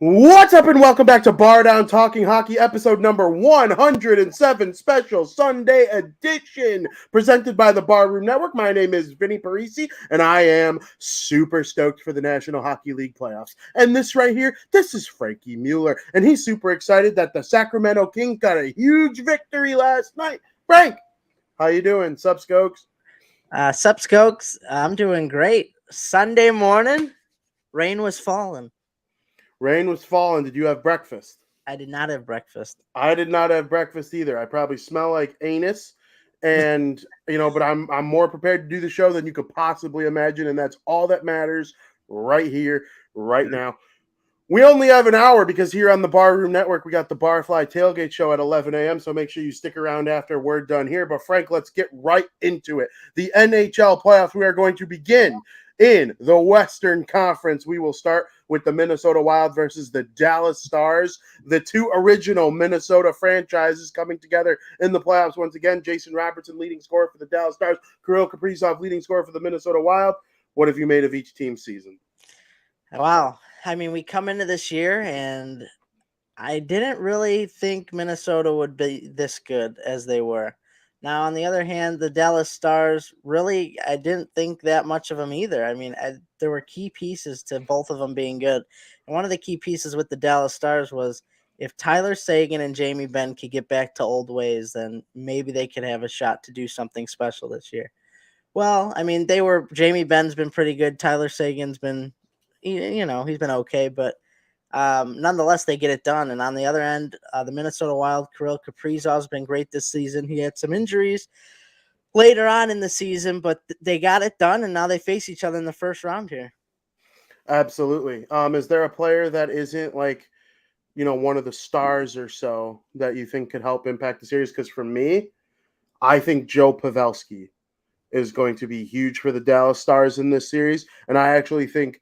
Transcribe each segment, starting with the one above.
What's up and welcome back to Bardown Talking Hockey, episode number 107, special Sunday edition, presented by the Barroom Network. My name is Vinnie Parisi, and I am super stoked for the National Hockey League playoffs. And this right here, this is Frankie Mueller, and he's super excited that the Sacramento Kings got a huge victory last night. Frank, how you doing? Sup, Skokes? Sup, Skokes? I'm doing great. Sunday morning, rain was falling. Rain was falling. Did you have breakfast? I did not have breakfast. I did not have breakfast either. I probably smell like anus, and but I'm more prepared to do the show than you could possibly imagine, and that's all that matters right here, right now. We only have an hour because here on the Barroom Network, we got the Barfly Tailgate Show at 11 a.m., so make sure you stick around after we're done here. But Frank, let's get right into it. The NHL playoffs, we are going to begin in the Western Conference. We will start with the Minnesota Wild versus the Dallas Stars, the two original Minnesota franchises coming together in the playoffs once again. Jason Robertson, leading scorer for the Dallas Stars. Kirill Kaprizov, leading scorer for the Minnesota Wild. What have you made of each team's season? Wow. I mean, we come into this year, and I didn't really think Minnesota would be this good as they were. Now, on the other hand, the Dallas Stars, really, I didn't think that much of them either. I mean, there were key pieces to both of them being good. And one of the key pieces with the Dallas Stars was if Tyler Seguin and Jamie Benn could get back to old ways, then maybe they could have a shot to do something special this year. Well, I mean, Jamie Benn's been pretty good. Tyler Seguin's been, he's been okay, but nonetheless, they get it done. And on the other end, the Minnesota Wild, Kirill Kaprizov has been great this season. He had some injuries later on in the season, but they got it done, and now they face each other in the first round here. Absolutely. Is there a player that isn't one of the stars or so that you think could help impact the series? Because for me, I think Joe Pavelski is going to be huge for the Dallas Stars in this series. And I actually think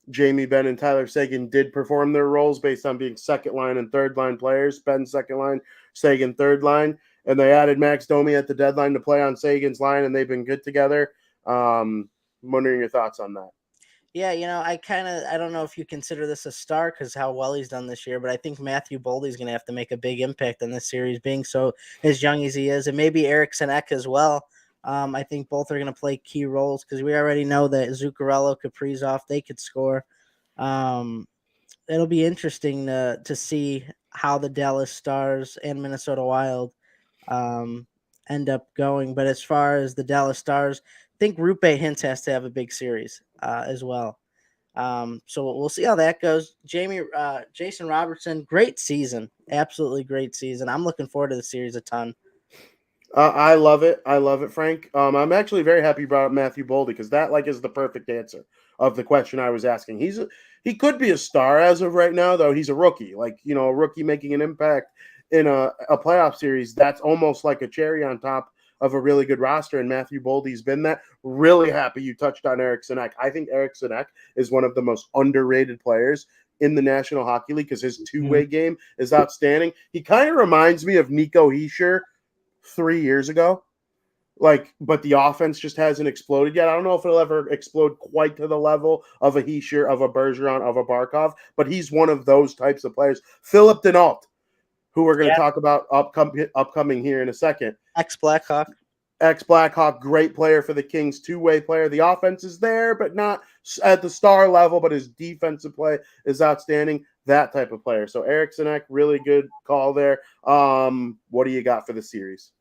Jamie Benn and Tyler Seguin did perform their roles based on being second line and third line players. Benn second line, Seguin third line. And they added Max Domi at the deadline to play on Seguin's line, and they've been good together. I'm wondering your thoughts on that. Yeah, I don't know if you consider this a star because how well he's done this year, but I think Matthew Boldy's going to have to make a big impact in this series, being so as young as he is, and maybe Eriksson Ek as well. I think both are going to play key roles because we already know that Zuccarello, Kaprizov, they could score. It'll be interesting to see how the Dallas Stars and Minnesota Wild end up going. But as far as the Dallas Stars, I think Rupe Hintz has to have a big series as well. So we'll see how that goes. Jason Robertson, great season. Absolutely great season. I'm looking forward to the series a ton. I love it. I love it, Frank. I'm actually very happy you brought up Matthew Boldy because that is the perfect answer of the question I was asking. He could be a star as of right now, though. He's a rookie, a rookie making an impact in a playoff series. That's almost like a cherry on top of a really good roster, and Matthew Boldy's been that. Really happy you touched on Eriksson Ek. I think Eriksson Ek is one of the most underrated players in the National Hockey League because his two-way game is outstanding. He kind of reminds me of Nico Hischier 3 years ago, but the offense just hasn't exploded yet. I don't know if it'll ever explode quite to the level of a Hischier, of a Bergeron, of a Barkov, but he's one of those types of players. Philip Denault, who we're going to talk about upcoming here in a second. Ex-Blackhawk, great player for the Kings, two-way player. The offense is there, but not at the star level, but his defensive play is outstanding. That type of player. So Eriksson Ek, really good call there. What do you got for the series?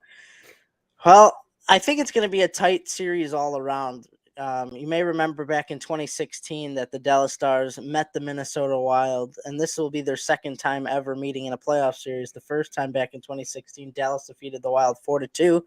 Well, I think it's going to be a tight series all around. You may remember back in 2016 that the Dallas Stars met the Minnesota Wild, and this will be their second time ever meeting in a playoff series. The first time back in 2016, Dallas defeated the Wild 4-2.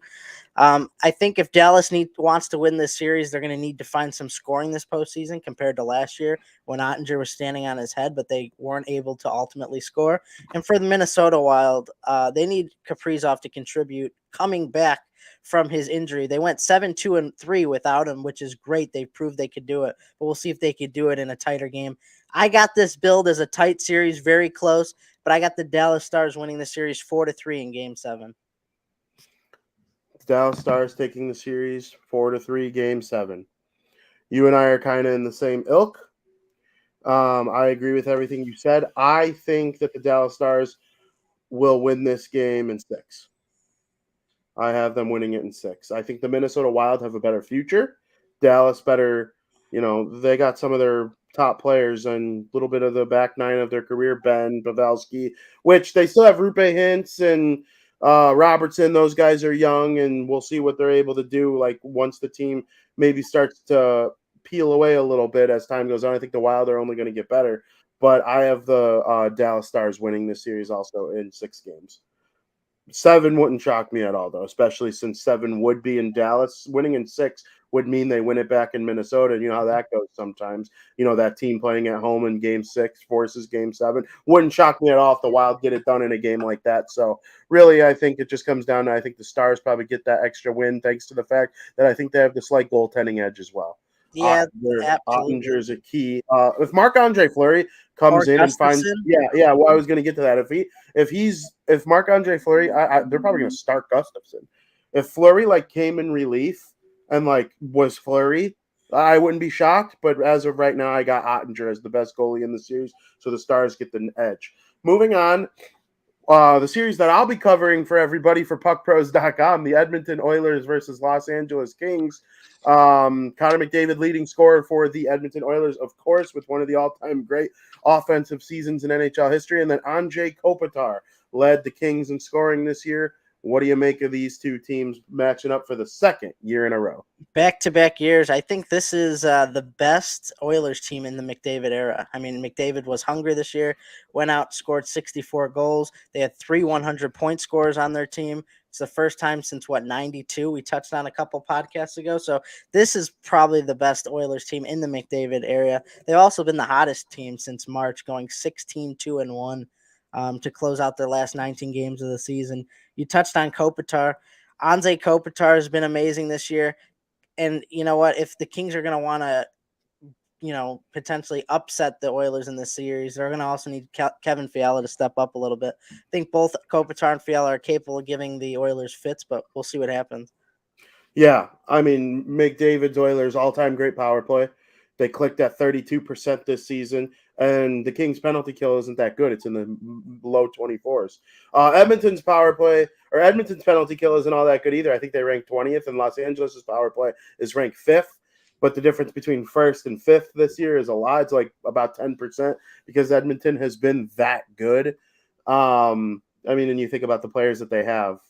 I think if Dallas wants to win this series, they're going to need to find some scoring this postseason compared to last year when Ottinger was standing on his head, but they weren't able to ultimately score. And for the Minnesota Wild, they need Kaprizov to contribute coming back from his injury. They went 7-2-3 without him, which is great. They proved they could do it, but we'll see if they could do it in a tighter game. I got this build as a tight series, very close, but I got the Dallas Stars winning the series 4-3 in Game 7. Dallas Stars taking the series 4-3, Game 7. You and I are kind of in the same ilk. I agree with everything you said. I think that the Dallas Stars will win this game in 6. I have them winning it in 6. I think the Minnesota Wild have a better future. Dallas better, they got some of their top players and a little bit of the back nine of their career, Ben, Pavelski, which they still have Rupe Hintz and Robertson. Those guys are young, and we'll see what they're able to do. Like once the team maybe starts to peel away a little bit as time goes on, I think the Wild are only going to get better. But I have the Dallas Stars winning this series also in 6 games. 7 wouldn't shock me at all, though, especially since 7 would be in Dallas. Winning in 6 would mean they win it back in Minnesota. And you know how that goes sometimes. That team playing at home in Game 6 forces Game 7. Wouldn't shock me at all if the Wild get it done in a game like that. So, really, I think it just comes down to I think the Stars probably get that extra win thanks to the fact that I think they have the slight goaltending edge as well. Yeah, Ottinger absolutely. is a key. If Marc-Andre Fleury comes Or in and finds, Gustafson. yeah. Well, I was going to get to that. If Marc-Andre Fleury, they're probably going to start Gustafson. If Fleury came in relief and was Fleury, I wouldn't be shocked. But as of right now, I got Ottinger as the best goalie in the series, so the Stars get the edge. Moving on. The series that I'll be covering for everybody for puckpros.com, the Edmonton Oilers versus Los Angeles Kings. Connor McDavid leading scorer for the Edmonton Oilers, of course, with one of the all-time great offensive seasons in NHL history. And then Andrei Kopitar led the Kings in scoring this year. What do you make of these two teams matching up for the second year in a row? Back-to-back years. I think this is the best Oilers team in the McDavid era. I mean, McDavid was hungry this year, went out, scored 64 goals. They had 3 100-point scorers on their team. It's the first time since, 92? We touched on a couple podcasts ago. So this is probably the best Oilers team in the McDavid area. They've also been the hottest team since March, going 16-2-1 to close out their last 19 games of the season. You touched on Kopitar. Anze Kopitar has been amazing this year. And you know what? If the Kings are going to want to, potentially upset the Oilers in this series, they're going to also need Kevin Fiala to step up a little bit. I think both Kopitar and Fiala are capable of giving the Oilers fits, but we'll see what happens. Yeah, I mean, McDavid's Oilers all-time great power play. They clicked at 32% this season, and the Kings' penalty kill isn't that good. It's in the low 24s. Edmonton's penalty kill isn't all that good either. I think they rank 20th, and Los Angeles' power play is ranked 5th. But the difference between 1st and 5th this year is a lot. It's about 10% because Edmonton has been that good. And you think about the players that they have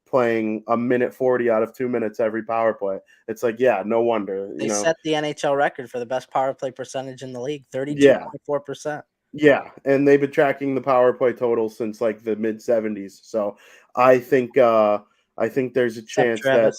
playing a minute 40 out of 2 minutes every power play. It's no wonder. They set the NHL record for the best power play percentage in the league, 32.4%. Yeah, and they've been tracking the power play total since the mid 70s. So I think there's a chance that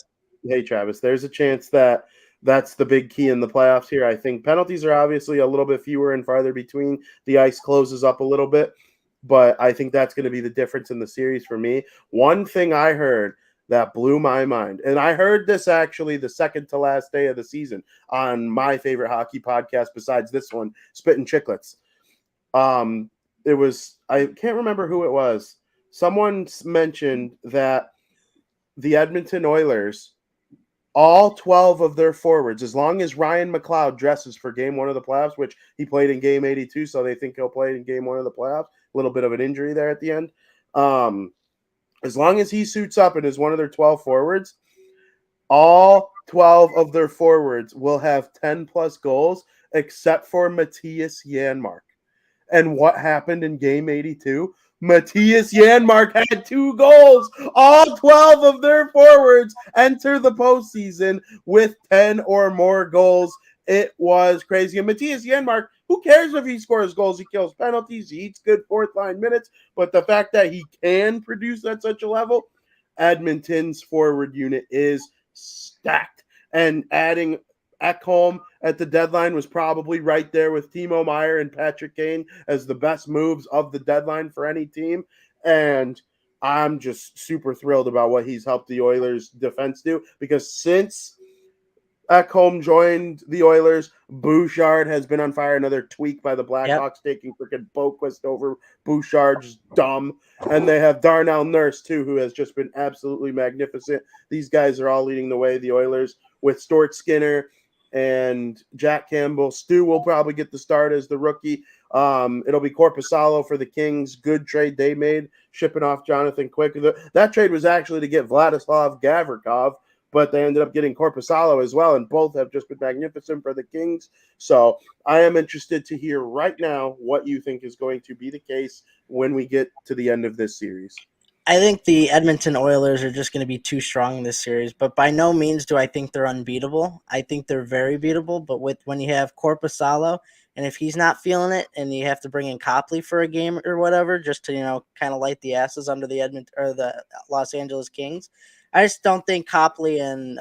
Travis, there's a chance that that's the big key in the playoffs here. I think penalties are obviously a little bit fewer and farther between. The ice closes up a little bit, but I think that's going to be the difference in the series for me. One thing I heard that blew my mind, and I heard this actually the second to last day of the season on my favorite hockey podcast besides this one, Spittin' Chicklets. It was, I can't remember who it was. Someone mentioned that the Edmonton Oilers, all 12 of their forwards, as long as Ryan McLeod dresses for game 1 of the playoffs, which he played in game 82, so they think he'll play in game 1 of the playoffs. A little bit of an injury there at the end. As long as he suits up and is one of their 12 forwards, all 12 of their forwards will have 10 plus goals except for Matthias Janmark. And what happened in game 82? Matthias Janmark had 2 goals. All 12 of their forwards enter the postseason with 10 or more goals. It was crazy. And Matthias Janmark, who cares if he scores goals? He kills penalties. He eats good fourth line minutes. But the fact that he can produce at such a level, Edmonton's forward unit is stacked. And adding Ekholm at the deadline was probably right there with Timo Meier and Patrick Kane as the best moves of the deadline for any team. And I'm just super thrilled about what he's helped the Oilers defense do, because since Ekholm joined the Oilers, Bouchard has been on fire. Another tweak by the Yep. Blackhawks, taking freaking Boquist over Bouchard, just dumb. And they have Darnell Nurse too, who has just been absolutely magnificent. These guys are all leading the way. The Oilers with Stuart Skinner and Jack Campbell. Stu will probably get the start as the rookie. It'll be Korpisalo for the Kings. Good trade they made, shipping off Jonathan Quick. That trade was actually to get Vladislav Gavrikov, but they ended up getting Korpisalo as well, and both have just been magnificent for the Kings. So I am interested to hear right now what you think is going to be the case when we get to the end of this series. I think the Edmonton Oilers are just going to be too strong in this series, but by no means do I think they're unbeatable. I think they're very beatable, but when you have Korpisalo, and if he's not feeling it, and you have to bring in Copley for a game or whatever, just to kind of light the asses under the Edmonton or the Los Angeles Kings, I just don't think Copley and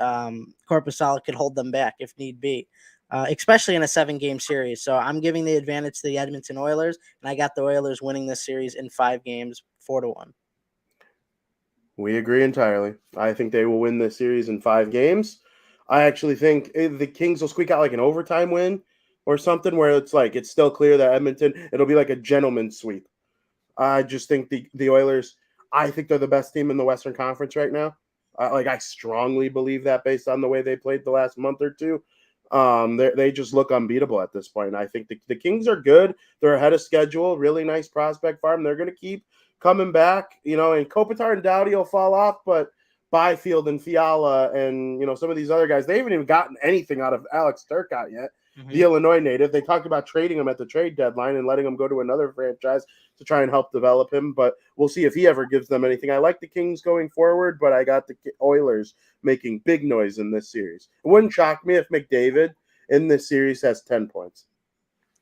Korpisalo could hold them back if need be. Especially in a 7-game series. So I'm giving the advantage to the Edmonton Oilers, and I got the Oilers winning this series in 5 games, 4-1. We agree entirely. I think they will win this series in 5 games. I actually think the Kings will squeak out like an overtime win or something where it's still clear that Edmonton, it'll be like a gentleman's sweep. I just think the Oilers, I think they're the best team in the Western Conference right now. I strongly believe that based on the way they played the last month or two. They just look unbeatable at this point. I think the Kings are good. They're ahead of schedule. Really nice prospect farm. They're going to keep coming back, and Kopitar and Doughty will fall off, but Byfield and Fiala and, some of these other guys, they haven't even gotten anything out of Alex Turcotte yet, the Illinois native. They talked about trading him at the trade deadline and letting him go to another franchise to try and help develop him, but we'll see if he ever gives them anything. I like the Kings going forward, but I got the Oilers making big noise in this series. It wouldn't shock me if McDavid in this series has 10 points.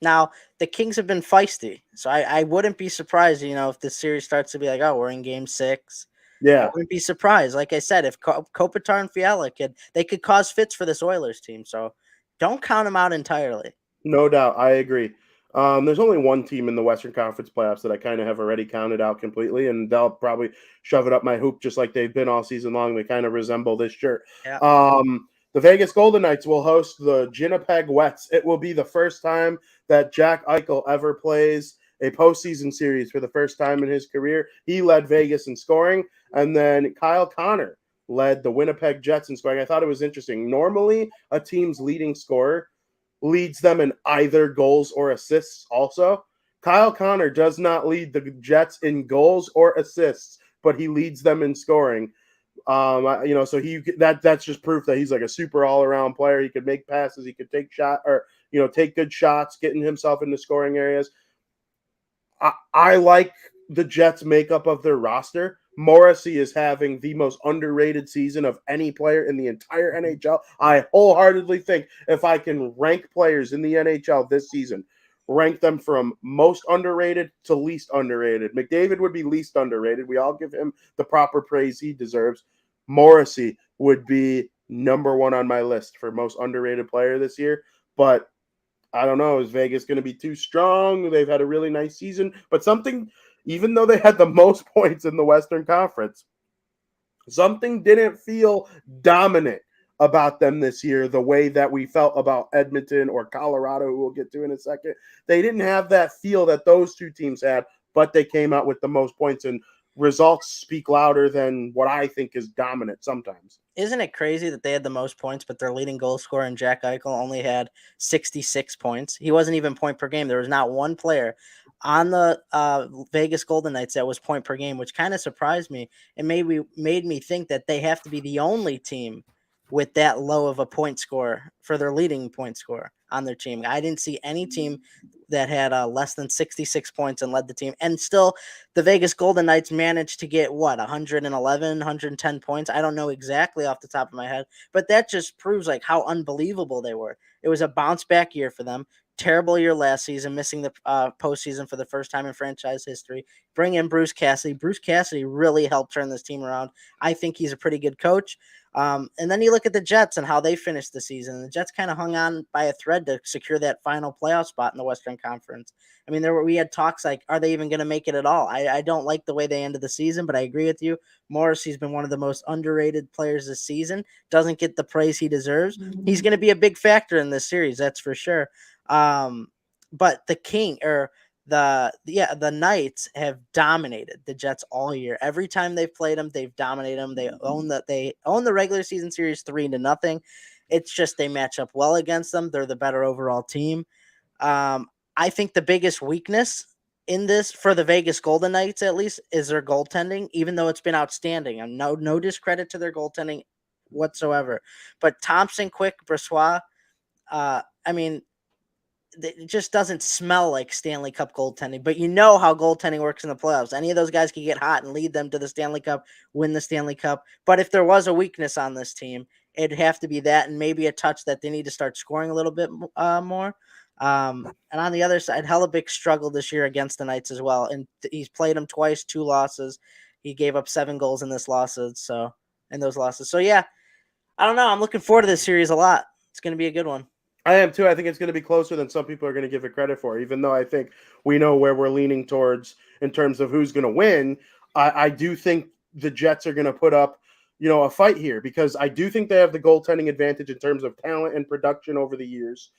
Now, the Kings have been feisty, so I wouldn't be surprised, if the series starts to be like, oh, we're in game 6. Yeah. I wouldn't be surprised. Like I said, if Kopitar and Fiala they could cause fits for this Oilers team, so don't count them out entirely. No doubt. I agree. There's only one team in the Western Conference playoffs that I kind of have already counted out completely, and they'll probably shove it up my hoop just like they've been all season long. They kind of resemble this shirt. Yeah. The Vegas Golden Knights will host the Winnipeg Wets. It will be the first time that Jack Eichel ever plays a postseason series for the first time in his career. He led Vegas in scoring, and then Kyle Connor led the Winnipeg Jets in scoring. I thought it was interesting. Normally, a team's leading scorer leads them in either goals or assists also. Kyle Connor does not lead the Jets in goals or assists, but he leads them in scoring. So that's just proof that he's like a super all-around player. He could make passes, he could take take good shots, getting himself into scoring areas. I like the Jets' makeup of their roster. Morrissey is having the most underrated season of any player in the entire NHL. I wholeheartedly think if I can rank players in the NHL this season, rank them from most underrated to least underrated. McDavid would be least underrated. We all give him the proper praise he deserves. Morrissey would be number 1 on my list for most underrated player this year. But I don't know. Is Vegas going to be too strong? They've had a really nice season. But even though they had the most points in the Western Conference, something didn't feel dominant about them this year the way that we felt about Edmonton or Colorado, who we'll get to in a second. They didn't have that feel that those two teams had, but they came out with the most points, and results speak louder than what I think is dominant sometimes. Isn't it crazy that they had the most points, but their leading goal scorer in Jack Eichel only had 66 points? He wasn't even point per game. There was not one player on the Vegas Golden Knights that was point per game, which kind of surprised me and made me think that they have to be the only team with that low of a point score for their leading point score. on their team. I didn't see any team that had less than 66 points and led the team. And still, the Vegas Golden Knights managed to get, 111, 110 points? I don't know exactly off the top of my head, but that just proves like how unbelievable they were. It was a bounce back year for them. Terrible year last season, missing the postseason for the first time in franchise history. Bring in Bruce Cassidy. Bruce Cassidy really helped turn this team around. I think he's a pretty good coach. And then you look at the Jets and how they finished the season. The Jets kind of hung on by a thread to secure that final playoff spot in the Western Conference. I mean, we had talks like, are they even going to make it at all? I don't like the way they ended the season, but I agree with you. Morrissey's been one of the most underrated players this season. Doesn't get the praise he deserves. He's going to be a big factor in this series, that's for sure. But the Knights have dominated the Jets all year. Every time they've played them, they've dominated them. They own the regular season series 3-0. It's just they match up well against them. They're the better overall team. I think the biggest weakness in this for the Vegas Golden Knights, at least, is their goaltending, even though it's been outstanding. And no discredit to their goaltending whatsoever. But Thompson, Quick, Brossoit, I mean, it just doesn't smell like Stanley Cup goaltending, but you know how goaltending works in the playoffs. Any of those guys can get hot and lead them to the Stanley Cup, win the Stanley Cup. But if there was a weakness on this team, it'd have to be that, and maybe a touch that they need to start scoring a little bit more. And on the other side, Hellebuck struggled this year against the Knights as well, and he's played them twice, 2 losses. He gave up 7 goals in those losses. So yeah, I don't know. I'm looking forward to this series a lot. It's going to be a good one. I am too. I think it's going to be closer than some people are going to give it credit for, even though I think we know where we're leaning towards in terms of who's going to win. I do think the Jets are going to put up, a fight here, because I do think they have the goaltending advantage in terms of talent and production over the years.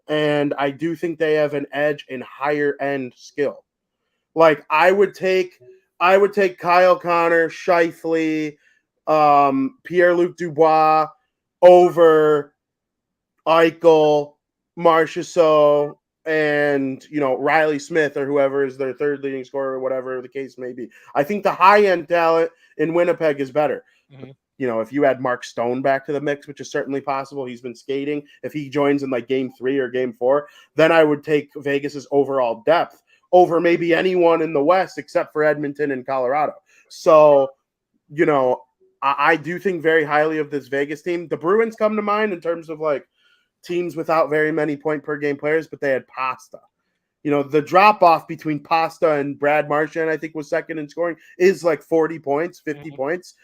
And I do think they have an edge in higher end skill. Like I would take Kyle Connor, Scheifele, Pierre-Luc Dubois over Eichel, Marchessault, and Riley Smith or whoever is their third leading scorer or whatever the case may be. I think the high-end talent in Winnipeg is better. Mm-hmm. If you add Mark Stone back to the mix, which is certainly possible, he's been skating. If he joins in like game 3 or game 4, then I would take Vegas's overall depth over maybe anyone in the West except for Edmonton and Colorado. So, I do think very highly of this Vegas team. The Bruins come to mind in terms of like teams without very many point per game players, but they had Pasta. The drop off between Pasta and Brad Marchand, I think, was second in scoring, is like 40 points, 50 points.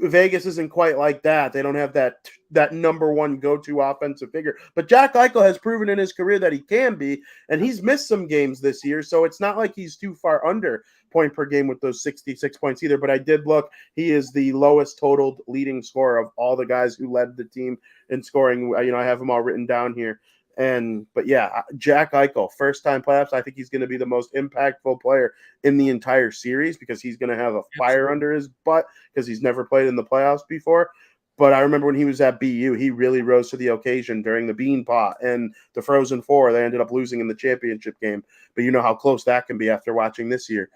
Vegas isn't quite like that. They don't have that number one go-to offensive figure. But Jack Eichel has proven in his career that he can be, and he's missed some games this year, so it's not like he's too far under point per game with those 66 points either. But I did look. He is the lowest totaled leading scorer of all the guys who led the team in scoring. I have them all written down here. But yeah, Jack Eichel, first-time playoffs, I think he's going to be the most impactful player in the entire series because he's going to have a fire under his butt because he's never played in the playoffs before. But I remember when he was at BU, he really rose to the occasion during the Bean Pot and the Frozen Four. They ended up losing in the championship game. But you know how close that can be after watching this year.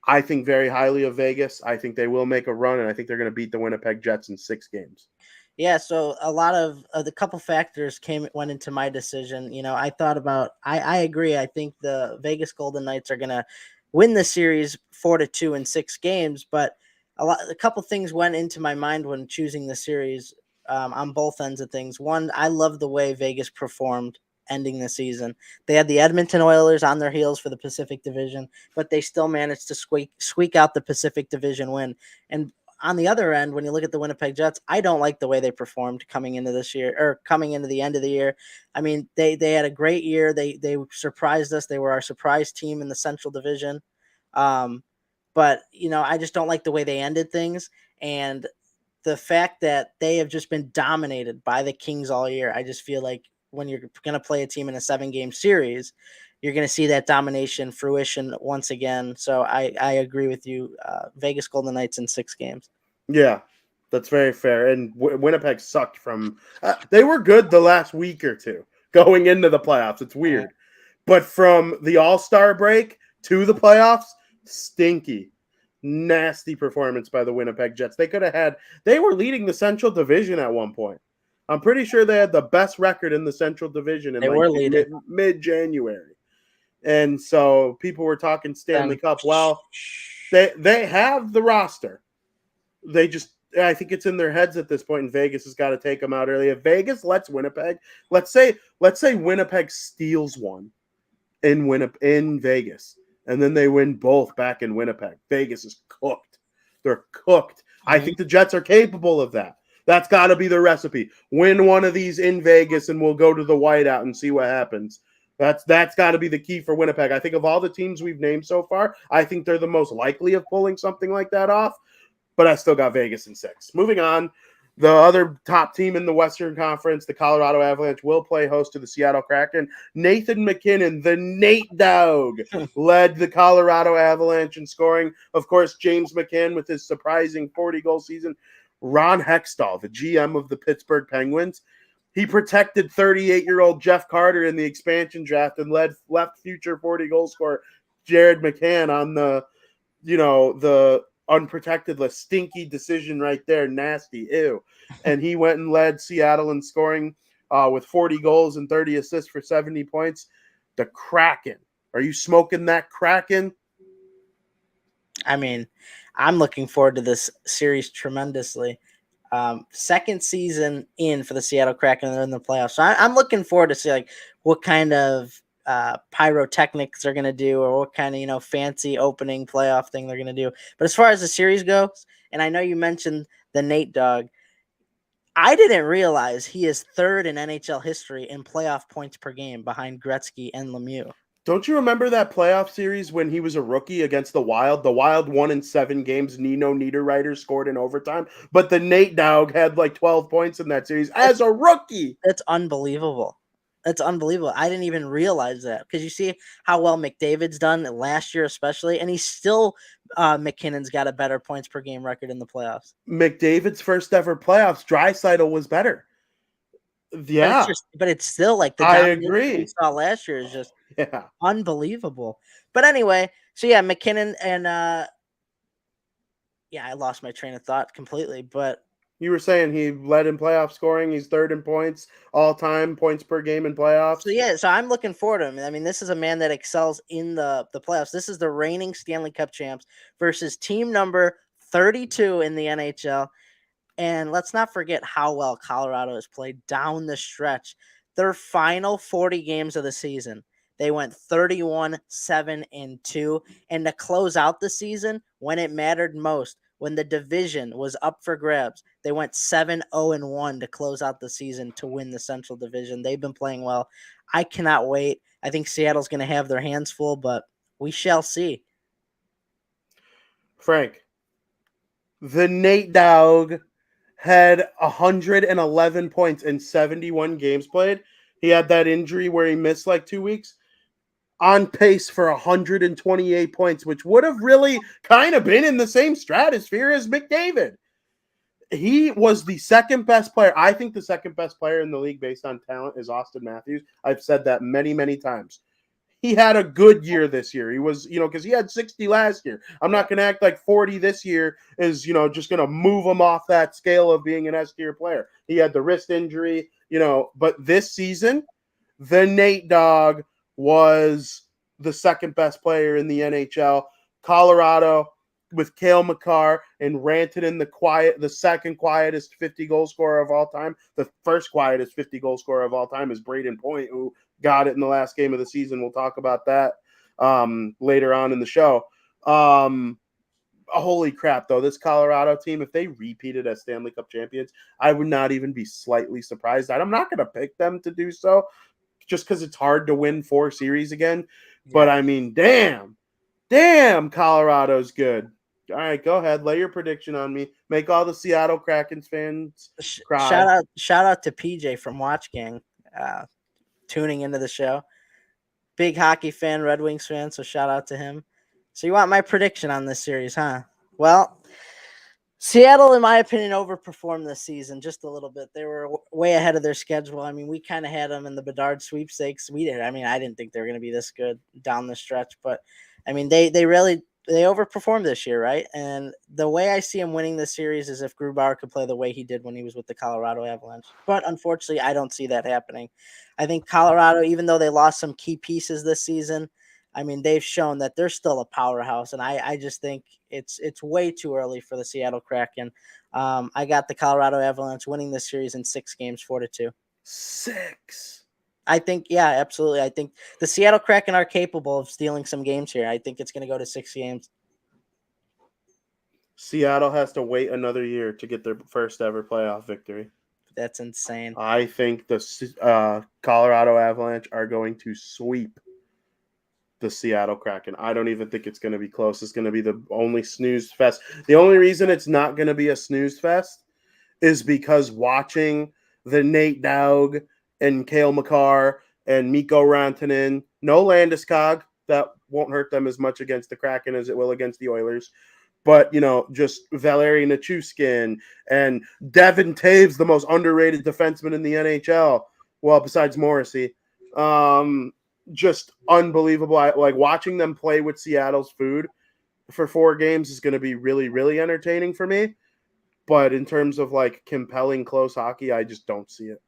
I think very highly of Vegas. I think they will make a run, and I think they're going to beat the Winnipeg Jets in 6 games. Yeah, so a lot of the couple factors went into my decision. I thought about. I agree. I think the Vegas Golden Knights are going to win the series 4-2 in 6 games, but a couple things went into my mind when choosing the series on both ends of things. One, I love the way Vegas performed ending the season. They had the Edmonton Oilers on their heels for the Pacific Division, but they still managed to squeak out the Pacific Division win. And on the other end, when you look at the Winnipeg Jets, I don't like the way they performed coming into this year or coming into the end of the year. I mean, they had a great year. They surprised us. They were our surprise team in the Central Division. But I just don't like the way they ended things. And the fact that they have just been dominated by the Kings all year, I just feel like when you're going to play a team in a 7-game series, you're going to see that domination fruition once again. So I agree with you. Vegas Golden Knights in 6 games. Yeah, that's very fair. And Winnipeg sucked from they were good the last week or two going into the playoffs. It's weird. But from the All-Star break to the playoffs, stinky, nasty performance by the Winnipeg Jets. They were leading the Central Division at one point. I'm pretty sure they had the best record in the Central Division in They like were leading. mid January, and so people were talking Stanley Then Cup. Well, they have the roster. They just, I think it's in their heads at this point, and Vegas has got to take them out early. If Vegas lets Winnipeg, let's say Winnipeg steals one in Vegas, and then they win both back in Winnipeg. Vegas is cooked. They're cooked. I think the Jets are capable of that. That's got to be the recipe. Win one of these in Vegas, and we'll go to the whiteout and see what happens. That's got to be the key for Winnipeg. I think of all the teams we've named so far, I think they're the most likely of pulling something like that off. But I still got Vegas in 6. Moving on, the other top team in the Western Conference, the Colorado Avalanche, will play host to the Seattle Kraken. Nathan MacKinnon, the Nate Dog, led the Colorado Avalanche in scoring. Of course, James McCann with his surprising 40-goal season. Ron Hextall, the GM of the Pittsburgh Penguins, he protected 38-year-old Jeff Carter in the expansion draft and left future 40-goal scorer Jared McCann on the unprotected list. Stinky decision right there. Nasty. Ew. And he went and led Seattle in scoring with 40 goals and 30 assists for 70 points. The Kraken. Are you smoking that Kraken? I mean, I'm looking forward to this series tremendously. Second season in for the Seattle Kraken, they're in the playoffs. So I'm looking forward to see like what kind of pyrotechnics they're going to do, or what kind of fancy opening playoff thing they're going to do. But as far as the series goes, and I know you mentioned the Nate Dog, I didn't realize he is third in NHL history in playoff points per game behind Gretzky and Lemieux. Don't you remember that playoff series when he was a rookie against the Wild? The Wild won in 7 games. Nino Niederreiter scored in overtime, but the Nate Dog had like 12 points in that series as a rookie. That's unbelievable. That's unbelievable. I didn't even realize that, because you see how well McDavid's done last year, especially, and he's still McKinnon's got a better points per game record in the playoffs. McDavid's first ever playoffs, Draisaitl was better. Yeah, But it's still like the I domination agree. we saw last year is just Yeah, unbelievable. But anyway, so yeah, McKinnon and I lost my train of thought completely. But you were saying he led in playoff scoring. He's third in points all time, points per game in playoffs. So I'm looking forward to him. I mean, this is a man that excels in the playoffs. This is the reigning Stanley Cup champs versus team number 32 in the NHL. And let's not forget how well Colorado has played down the stretch. Their final 40 games of the season, they went 31-7-2. And to close out the season, when it mattered most, when the division was up for grabs, they went 7-0-1 to close out the season to win the Central Division. They've been playing well. I cannot wait. I think Seattle's going to have their hands full, but we shall see. Frank, the Nate Dog had 111 points in 71 games played. He had that injury where he missed like 2 weeks. On pace for 128 points, which would have really kind of been in the same stratosphere as McDavid. He was the second best player. I think the second best player in the league based on talent is Austin Matthews. I've said that many, many times. He had a good year this year. He was, because he had 60 last year. I'm not going to act like 40 this year is, just going to move him off that scale of being an S-tier player. He had the wrist injury, but this season, the Nate Dog was the second best player in the NHL. Colorado with Cale Makar and Rantanen, the second quietest 50-goal scorer of all time. The first quietest 50-goal scorer of all time is Braden Point, who got it in the last game of the season. We'll talk about that later on in the show. Holy crap, though. This Colorado team, if they repeated as Stanley Cup champions, I would not even be slightly surprised. I'm not going to pick them to do so just because it's hard to win 4 series again. Yeah. But, I mean, damn, Colorado's good. All right, go ahead. Lay your prediction on me. Make all the Seattle Kraken fans cry. Shout out to PJ from Watch Gang tuning into the show. Big hockey fan, Red Wings fan, so shout out to him. So you want my prediction on this series, huh? Well, Seattle, in my opinion, overperformed this season just a little bit. They were way ahead of their schedule. I mean, we kind of had them in the Bedard sweepstakes. We did. I mean, I didn't think they were going to be this good down the stretch, but I mean, they really overperformed this year, right? And the way I see him winning this series is if Grubauer could play the way he did when he was with the Colorado Avalanche. But unfortunately, I don't see that happening. I think Colorado, even though they lost some key pieces this season, I mean, they've shown that they're still a powerhouse, and I just think it's way too early for the Seattle Kraken. I got the Colorado Avalanche winning this series in 6 games, 4-2. 6. I think, yeah, absolutely. I think the Seattle Kraken are capable of stealing some games here. I think it's going to go to 6 games. Seattle has to wait another year to get their first ever playoff victory. That's insane. I think the Colorado Avalanche are going to sweep the Seattle Kraken. I don't even think it's going to be close. It's going to be the only snooze fest. The only reason it's not going to be a snooze fest is because watching the Nate Dowg and Cale Makar and Mikko Rantanen, no Landeskog, that won't hurt them as much against the Kraken as it will against the Oilers. But, just Valeri Nichushkin and Devin Taves, the most underrated defenseman in the NHL. Well, besides Morrissey. Just unbelievable. Like watching them play with Seattle's food for 4 games is going to be really, really entertaining for me. But in terms of like compelling close hockey, I just don't see it.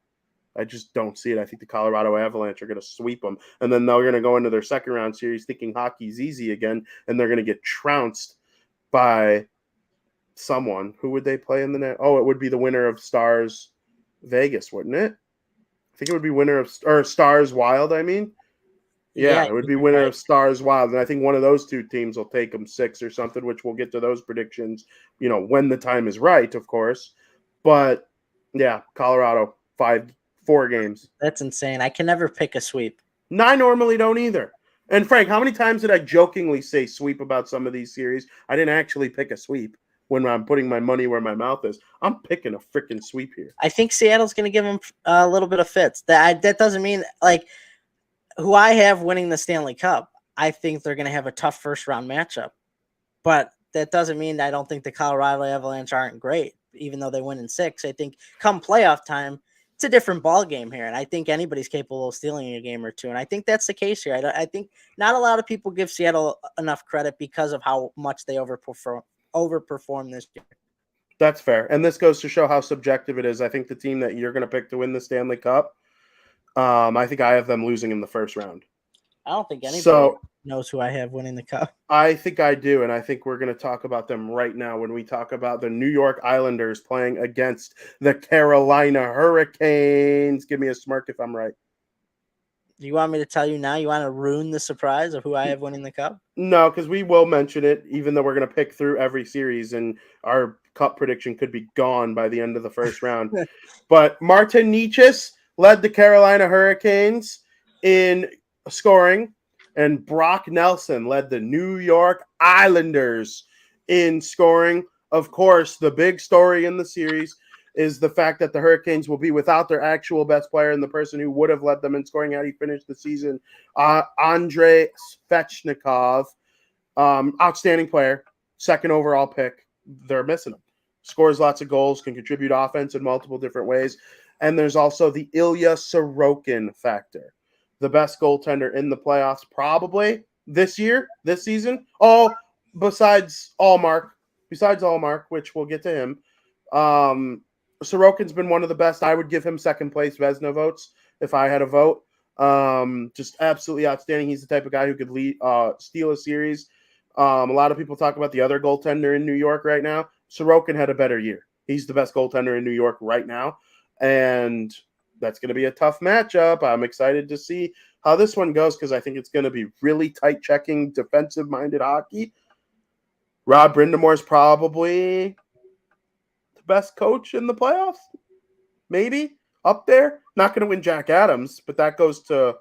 I just don't see it. I think the Colorado Avalanche are going to sweep them. And then they're going to go into their second round series thinking hockey's easy again. And they're going to get trounced by someone. Who would they play in the net? Oh, it would be the winner of Stars Vegas, wouldn't it? I think it would be winner of Stars Wild, I mean. Yeah, it would be winner of Stars Wild. And I think one of those 2 teams will take them 6 or something, which we'll get to those predictions, when the time is right, of course. But, yeah, Colorado, 4 games. That's insane. I can never pick a sweep. I normally don't either. And, Frank, how many times did I jokingly say sweep about some of these series? I didn't actually pick a sweep when I'm putting my money where my mouth is. I'm picking a freaking sweep here. I think Seattle's going to give them a little bit of fits. That doesn't mean, like, who I have winning the Stanley Cup, I think they're going to have a tough first-round matchup. But that doesn't mean I don't think the Colorado Avalanche aren't great, even though they win in 6. I think come playoff time, it's a different ball game here, and I think anybody's capable of stealing a game or 2, and I think that's the case here. I think not a lot of people give Seattle enough credit because of how much they overperform this year. That's fair, and this goes to show how subjective it is. I think the team that you're going to pick to win the Stanley Cup, I think I have them losing in the first round. I don't think anybody knows who I have winning the Cup. I think I do, and I think we're going to talk about them right now when we talk about the New York Islanders playing against the Carolina Hurricanes. Give me a smirk if I'm right. Do you want me to tell you now? You want to ruin the surprise of who I have winning the Cup? No, because we will mention it, even though we're going to pick through every series, and our Cup prediction could be gone by the end of the first round. But Martin Necas led the Carolina Hurricanes in scoring, and Brock Nelson led the New York Islanders in scoring. Of course, the big story in the series is the fact that the Hurricanes will be without their actual best player and the person who would have led them in scoring had he finished the season, Andrei Svechnikov, outstanding player, 2nd overall pick. They're missing him. Scores lots of goals, can contribute offense in multiple different ways. And there's also the Ilya Sorokin factor. The best goaltender in the playoffs probably this season. Oh, besides Allmark, which we'll get to him. Sorokin's been one of the best. I would give him second place Vezina votes if I had a vote. Just absolutely outstanding. He's the type of guy who could steal a series. A lot of people talk about the other goaltender in New York right now. Sorokin had a better year. He's the best goaltender in New York right now. And that's going to be a tough matchup. I'm excited to see how this one goes because I think it's going to be really tight checking, defensive-minded hockey. Rob Brind'Amour is probably the best coach in the playoffs. Maybe up there. Not going to win Jack Adams, but that goes to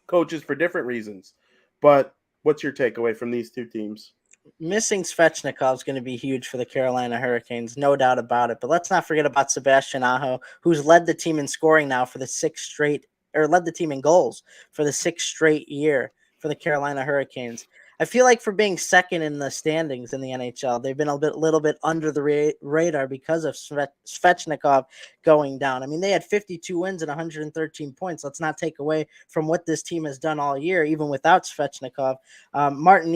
coaches for different reasons. But what's your takeaway from these 2 teams? Missing Svechnikov is going to be huge for the Carolina Hurricanes, no doubt about it. But let's not forget about Sebastian Aho, who's led the team in scoring now for the 6th straight, or led the team in goals for the 6th straight year for the Carolina Hurricanes. I feel like for being second in the standings in the NHL, they've been little bit under the radar because of Svechnikov going down. I mean, they had 52 wins and 113 points. Let's not take away from what this team has done all year, even without Svechnikov. Martin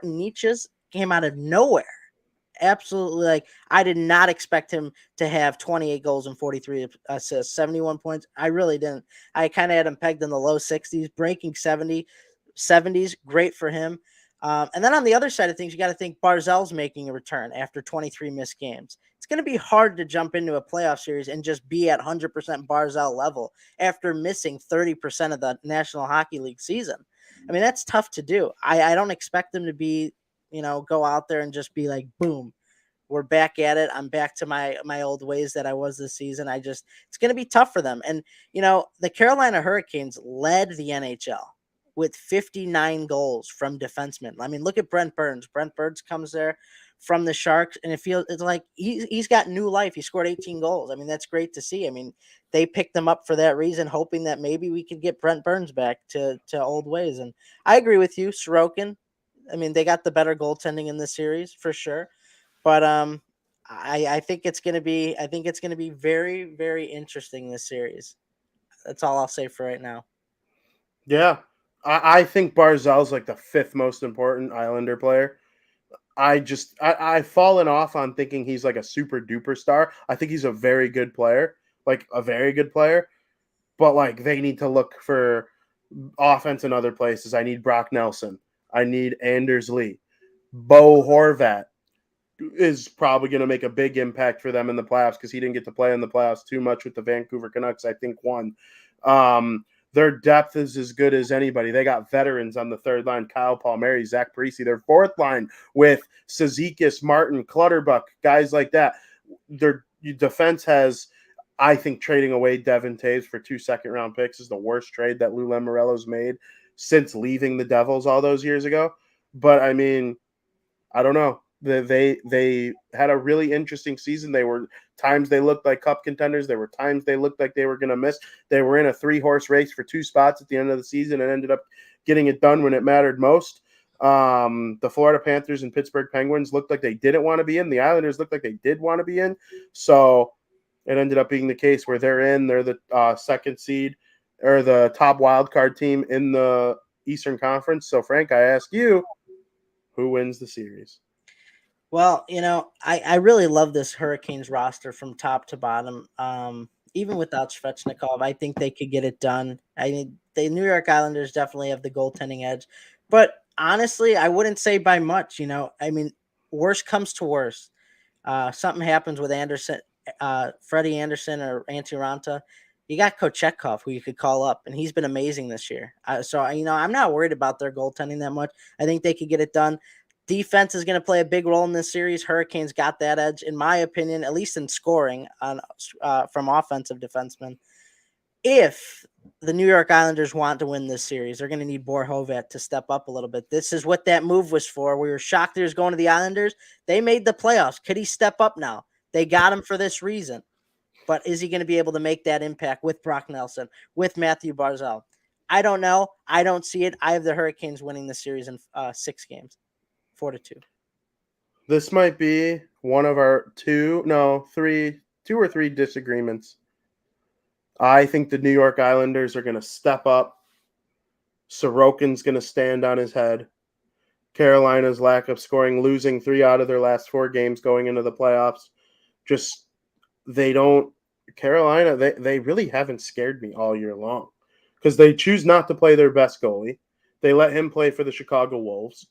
Nietzsche's came out of nowhere. Absolutely, like I did not expect him to have 28 goals and 43 assists, 71 points. I really didn't. I kind of had him pegged in the low 60s, breaking 70s. Great for him. And then on the other side of things, you got to think Barzal's making a return after 23 missed games. It's going to be hard to jump into a playoff series and just be at 100% Barzal level after missing 30% of the National Hockey League season. I mean, that's tough to do. I don't expect them to be, go out there and just be like, boom, we're back at it. I'm back to my old ways that I was this season. It's going to be tough for them. And, the Carolina Hurricanes led the NHL with 59 goals from defensemen. I mean, look at Brent Burns. Brent Burns comes there from the Sharks, and it's like he's got new life. He scored 18 goals. I mean, that's great to see. I mean, they picked him up for that reason, hoping that maybe we could get Brent Burns back to old ways. And I agree with you, Sorokin. I mean, they got the better goaltending in the series for sure. But I think it's gonna be very, very interesting this series. That's all I'll say for right now. Yeah. I think Barzal's like the fifth most important Islander player. I've fallen off on thinking he's like a super duper star. I think he's a very good player, like a very good player. But like they need to look for offense in other places. I need Brock Nelson. I need Anders Lee. Bo Horvat is probably going to make a big impact for them in the playoffs because he didn't get to play in the playoffs too much with the Vancouver Canucks. I think one. Their depth is as good as anybody. They got veterans on the third line: Kyle Palmieri, Zach Parise. Their fourth line with Cizikas, Martin, Clutterbuck, guys like that. Their defense has, I think, trading away Devin Taves for 2 second-round picks is the worst trade that Lou Lamoriello's made since leaving the Devils all those years ago. But I mean, I don't know. They had a really interesting season. They were times they looked like cup contenders. There were times they looked like they were going to miss. They were in a 3-horse race for 2 spots at the end of the season and ended up getting it done when it mattered most. The Florida Panthers and Pittsburgh Penguins looked like they didn't want to be in. The Islanders looked like they did want to be in. So it ended up being the case where they're in. They're the second seed or the top wild card team in the Eastern Conference. So, Frank, I ask you, who wins the series? Well, I really love this Hurricanes roster from top to bottom. Even without Svechnikov, I think they could get it done. I mean, the New York Islanders definitely have the goaltending edge, but honestly, I wouldn't say by much. I mean, worst comes to worst. Something happens with Anderson, Freddie Anderson or Antti Ranta. You got Kochetkov, who you could call up, and he's been amazing this year. So I'm not worried about their goaltending that much. I think they could get it done. Defense is going to play a big role in this series. Hurricanes got that edge, in my opinion, at least in scoring on from offensive defensemen. If the New York Islanders want to win this series, they're going to need Bo Horvat to step up a little bit. This is what that move was for. We were shocked he was going to the Islanders. They made the playoffs. Could he step up now? They got him for this reason. But is he going to be able to make that impact with Brock Nelson, with Matthew Barzal? I don't know. I don't see it. I have the Hurricanes winning the series in 6 games. 4-2. This might be one of our two or three disagreements. I think the New York Islanders are going to step up. Sorokin's going to stand on his head. Carolina's lack of scoring, losing 3 out of their last 4 games going into the playoffs. Carolina, they really haven't scared me all year long because they choose not to play their best goalie. They let him play for the Chicago Wolves.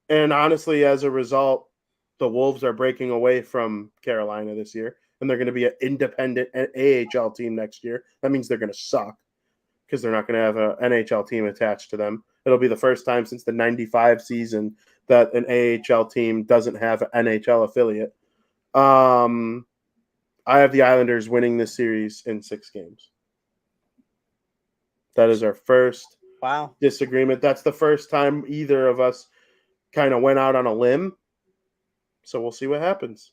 And honestly, as a result, the Wolves are breaking away from Carolina this year, and they're going to be an independent AHL team next year. That means they're going to suck because they're not going to have an NHL team attached to them. It'll be the first time since the 95 season that an AHL team doesn't have an NHL affiliate. I have the Islanders winning this series in 6 games. That is our first disagreement. That's the first time either of us kind of went out on a limb. So we'll see what happens.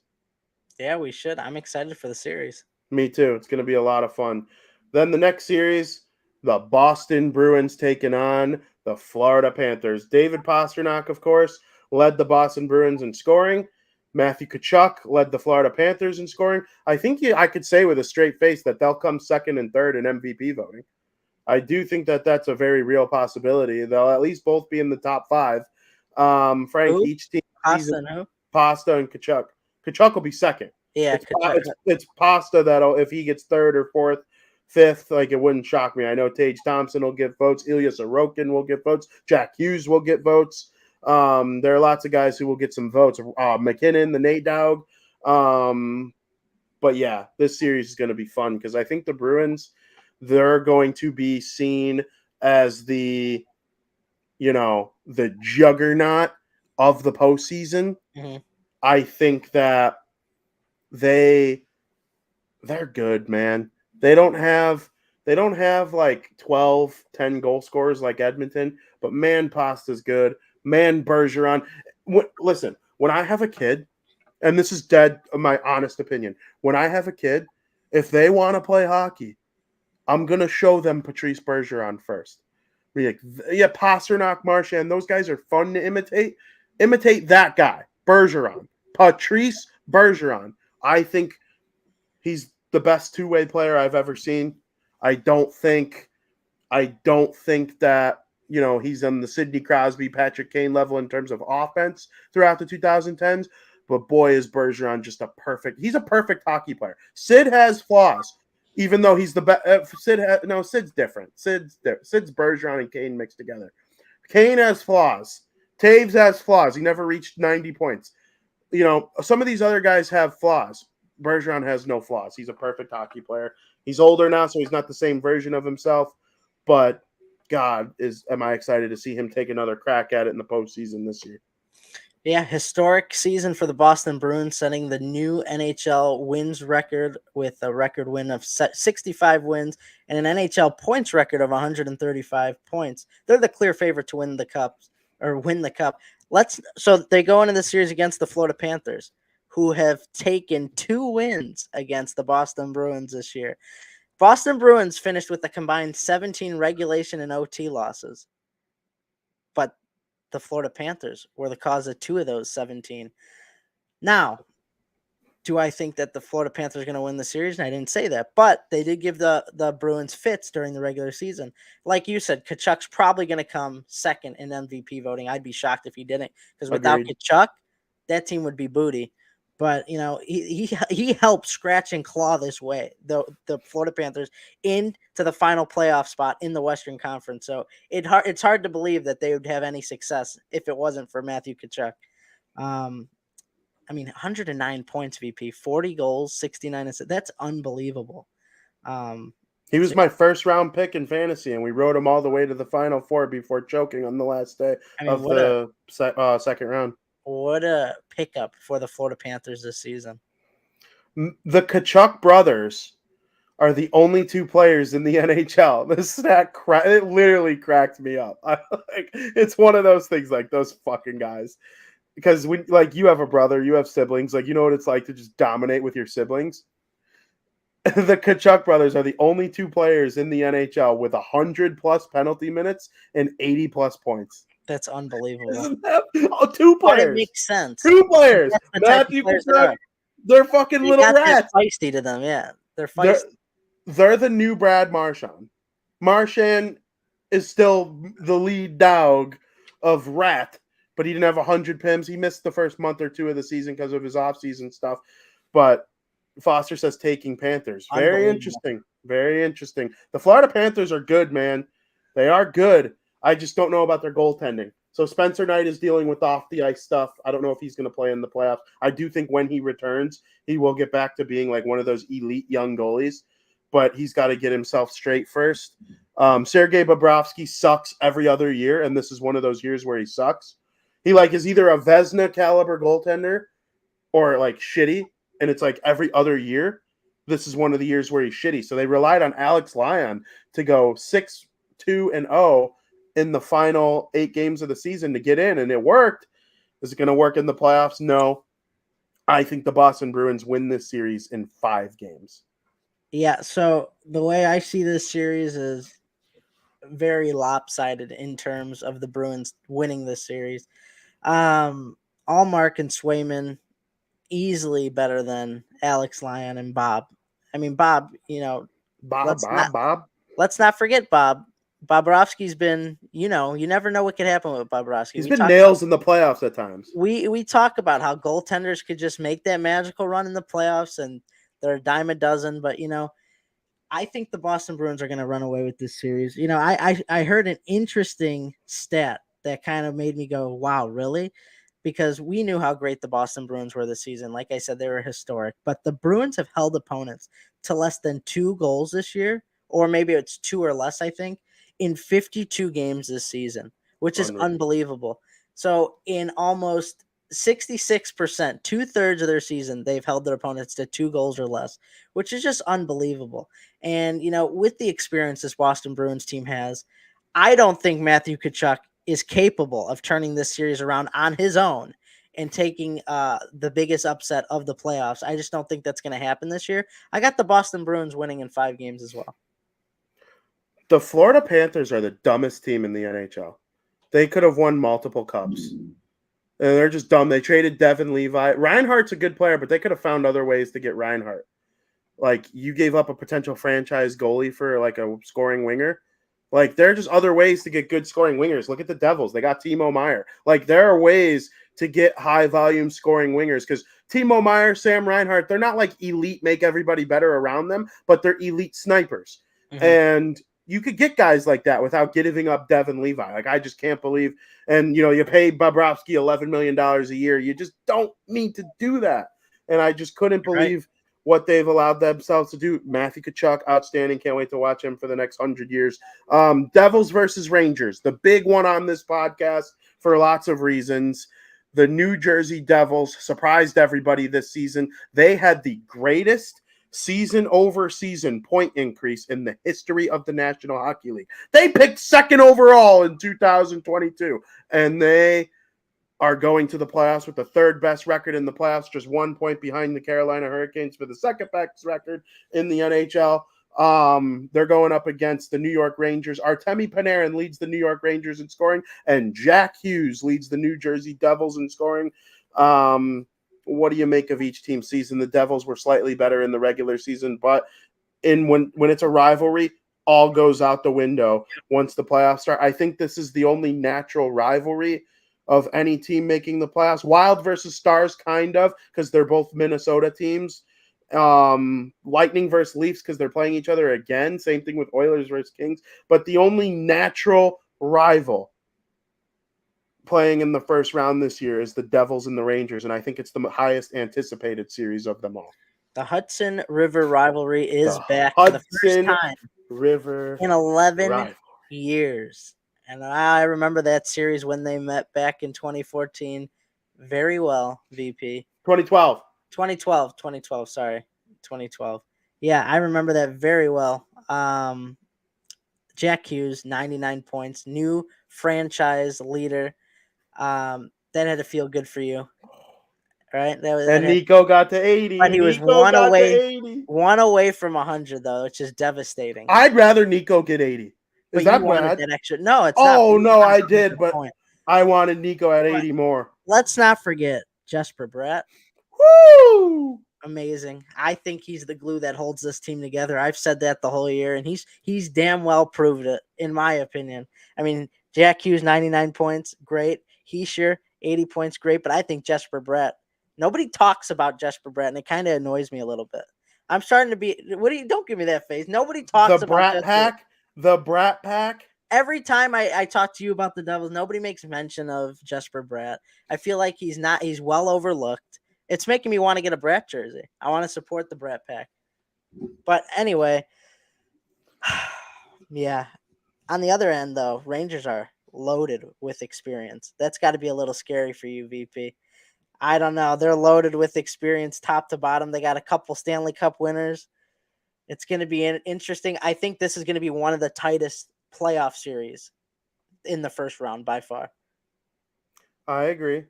Yeah, we should. I'm excited for the series. Me too. It's going to be a lot of fun. Then the next series, the Boston Bruins taking on the Florida Panthers. David Pastrnak, of course, led the Boston Bruins in scoring. Matthew Tkachuk led the Florida Panthers in scoring. I think I could say with a straight face that they'll come second and third in MVP voting. I do think that that's a very real possibility. They'll at least both be in the top five. Frank, Who? each team Pasta and who? Pasta and Kachuk. Kachuk will be second. Yeah, It's Pasta that'll, if he gets third or fourth, fifth, like it wouldn't shock me. I know Tage Thompson will get votes. Ilya Sorokin will get votes. Jack Hughes will get votes. There are lots of guys who will get some votes. McKinnon, the Nate Dowd. But yeah, this series is going to be fun because I think the Bruins, they're going to be seen as the juggernaut of the postseason. Mm-hmm. I think that they're good, man. They don't have like 12, 10 goal scorers like Edmonton, but man, Pasta's good. Man, Bergeron. Listen, when I have a kid, and this is dead my honest opinion, when I have a kid, if they want to play hockey, I'm going to show them Patrice Bergeron first. Like, yeah, Pastrnak, Marchand, those guys are fun to imitate. Imitate that guy, Bergeron. Patrice Bergeron. I think he's the best two-way player I've ever seen. I don't think that, he's on the Sidney Crosby, Patrick Kane level in terms of offense throughout the 2010s. But boy, is Bergeron just he's a perfect hockey player. Sid has flaws, even though he's the best. Sid's different. Sid's Bergeron and Kane mixed together. Kane has flaws. Taves has flaws. He never reached 90 points. Some of these other guys have flaws. Bergeron has no flaws. He's a perfect hockey player. He's older now, so he's not the same version of himself. But God, am I excited to see him take another crack at it in the postseason this year. Yeah, historic season for the Boston Bruins, setting the new NHL wins record with a record win of 65 wins and an NHL points record of 135 points. They're the clear favorite to win the cup. So they go into the series against the Florida Panthers, who have taken 2 wins against the Boston Bruins this year. Boston Bruins finished with a combined 17 regulation and OT losses. But the Florida Panthers were the cause of 2 of those 17. Now, do I think that the Florida Panthers are going to win the series? And I didn't say that, but they did give the Bruins fits during the regular season. Like you said, Tkachuk's probably going to come second in MVP voting. I'd be shocked if he didn't, because without Tkachuk, that team would be booty. But he helped scratch and claw this way, the Florida Panthers, into the final playoff spot in the Western Conference. So it's hard to believe that they would have any success if it wasn't for Matthew Tkachuk. 109 points, VP, 40 goals, 69 assists. That's unbelievable. He was my first round pick in fantasy, and we rode him all the way to the Final Four before choking on the last day of the second round. What a pickup for the Florida Panthers this season. The Tkachuk brothers are the only 2 players in the NHL. This stat, it literally cracked me up. It's one of those things, like those fucking guys. Because when, you have a brother, you have siblings, you know what it's like to just dominate with your siblings. The Tkachuk brothers are the only 2 players in the NHL with 100+ penalty minutes and 80+ points. That's unbelievable. 2 players. It makes sense. 2 players. Matthew Tkachuk, they're fucking little rats. Feisty to them, yeah. They're feisty. They're the new Brad Marchand. Marchand is still the lead dog of Rat, but he didn't have 100 PIMs. He missed the first month or 2 of the season because of his offseason stuff. But Foster says taking Panthers. Very interesting. Very interesting. The Florida Panthers are good, man. They are good. I just don't know about their goaltending. So Spencer Knight is dealing with off-the-ice stuff. I don't know if he's going to play in the playoffs. I do think when he returns, he will get back to being like one of those elite young goalies. But he's got to get himself straight first. Sergei Bobrovsky sucks every other year, and this is one of those years where he sucks. He is either a Vezina caliber goaltender or shitty, and it's every other year. This is one of the years where he's shitty. So they relied on Alex Lyon to go 6-2-0 in the final 8 games of the season to get in, and it worked. Is it going to work in the playoffs? No. I think the Boston Bruins win this series in 5 games. Yeah, so the way I see this series is very lopsided in terms of the Bruins winning this series. Allmark and Swayman easily better than Alex Lyon and Bob. I mean, Bob, Bob, let's not Bob, Bob. let's not forget Bob. Bobrovsky's been, you never know what could happen with Bobrovsky. He's been nails in the playoffs at times. We talk about how goaltenders could just make that magical run in the playoffs, and they're a dime a dozen. But I think the Boston Bruins are going to run away with this series. I heard an interesting stat that kind of made me go, "Wow, really?" Because we knew how great the Boston Bruins were this season. Like I said, they were historic. But the Bruins have held opponents to less than 2 goals this year, or maybe it's 2 or less, I think, in 52 games this season, which is Unreal. unbelievable. So in almost 66%, 2/3 of their season, they've held their opponents to 2 goals or less, which is just unbelievable. And, with the experience this Boston Bruins team has, I don't think Matthew Tkachuk is capable of turning this series around on his own and taking the biggest upset of the playoffs. I just don't think that's going to happen this year. I got the Boston Bruins winning in 5 games as well. The Florida Panthers are the dumbest team in the NHL. They could have won multiple cups. And they're just dumb. They traded Devin Levi. Reinhardt's a good player, but they could have found other ways to get Reinhardt. Like, you gave up a potential franchise goalie for like a scoring winger. Like, there are just other ways to get good scoring wingers. Look at the Devils. They got Timo Meier. Like, there are ways to get high volume scoring wingers because Timo Meier, Sam Reinhart, they're not like elite, make everybody better around them, but they're elite snipers. Mm-hmm. And you could get guys like that without giving up Devin Levi. Like, I just can't believe. And, you pay Bobrovsky $11 million a year. You just don't need to do that. And I just couldn't believe what they've allowed themselves to do. Matthew Tkachuk, outstanding. Can't wait to watch him for the next 100 years. Devils versus Rangers, the big one on this podcast for lots of reasons. The New Jersey Devils surprised everybody this season. They had the greatest season-over-season point increase in the history of the National Hockey League. They picked second overall in 2022, and they are going to the playoffs with the third best record in the playoffs, just 1 point behind the Carolina Hurricanes for the second best record in the NHL. They're going up against the New York Rangers. Artemi Panarin leads the New York Rangers in scoring, and Jack Hughes leads the New Jersey Devils in scoring. What do you make of each team's season? The Devils were slightly better in the regular season, but when it's a rivalry, all goes out the window once the playoffs start. I think this is the only natural rivalry of any team making the playoffs. Wild versus Stars, kind of, because they're both Minnesota teams. Lightning versus Leafs because they're playing each other again. Same thing with Oilers versus Kings. But the only natural rival playing in the first round this year is the Devils and the Rangers, and I think it's the highest anticipated series of them all. The Hudson River rivalry is back for the first time River in 11 years. And I remember that series when they met back in 2014 very well, VP. 2012. 2012, sorry. 2012. Yeah, I remember that very well. Jack Hughes, 99 points, new franchise leader. That had to feel good for you, right? And Nico got to 80. But he was one away from 100, though, which is devastating. I'd rather Nico get 80. Is that bad? That extra? No, it's not. Oh, no, I did, but I wanted Nico at 80 more. Let's not forget Jesper Bratt. Woo! Amazing. I think he's the glue that holds this team together. I've said that the whole year, and he's damn well proved it, in my opinion. I mean, Jack Hughes, 99 points, great. Hischier, 80 points, great. But I think Jesper Bratt, nobody talks about Jesper Bratt, and it kind of annoys me a little bit. I'm starting to be. Don't give me that face. Nobody talks about Brat Pack. The Brat Pack. Every time I talk to you about the Devils, nobody makes mention of Jesper Bratt. I feel like he's well overlooked. It's making me want to get a Bratt jersey. I want to support the Brat Pack. But anyway, yeah. On the other end, though, Rangers are loaded with experience. That's got to be a little scary for you, VP. I don't know. They're loaded with experience top to bottom. They got a couple Stanley Cup winners. It's going to be interesting. I think this is going to be one of the tightest playoff series in the first round by far. I agree.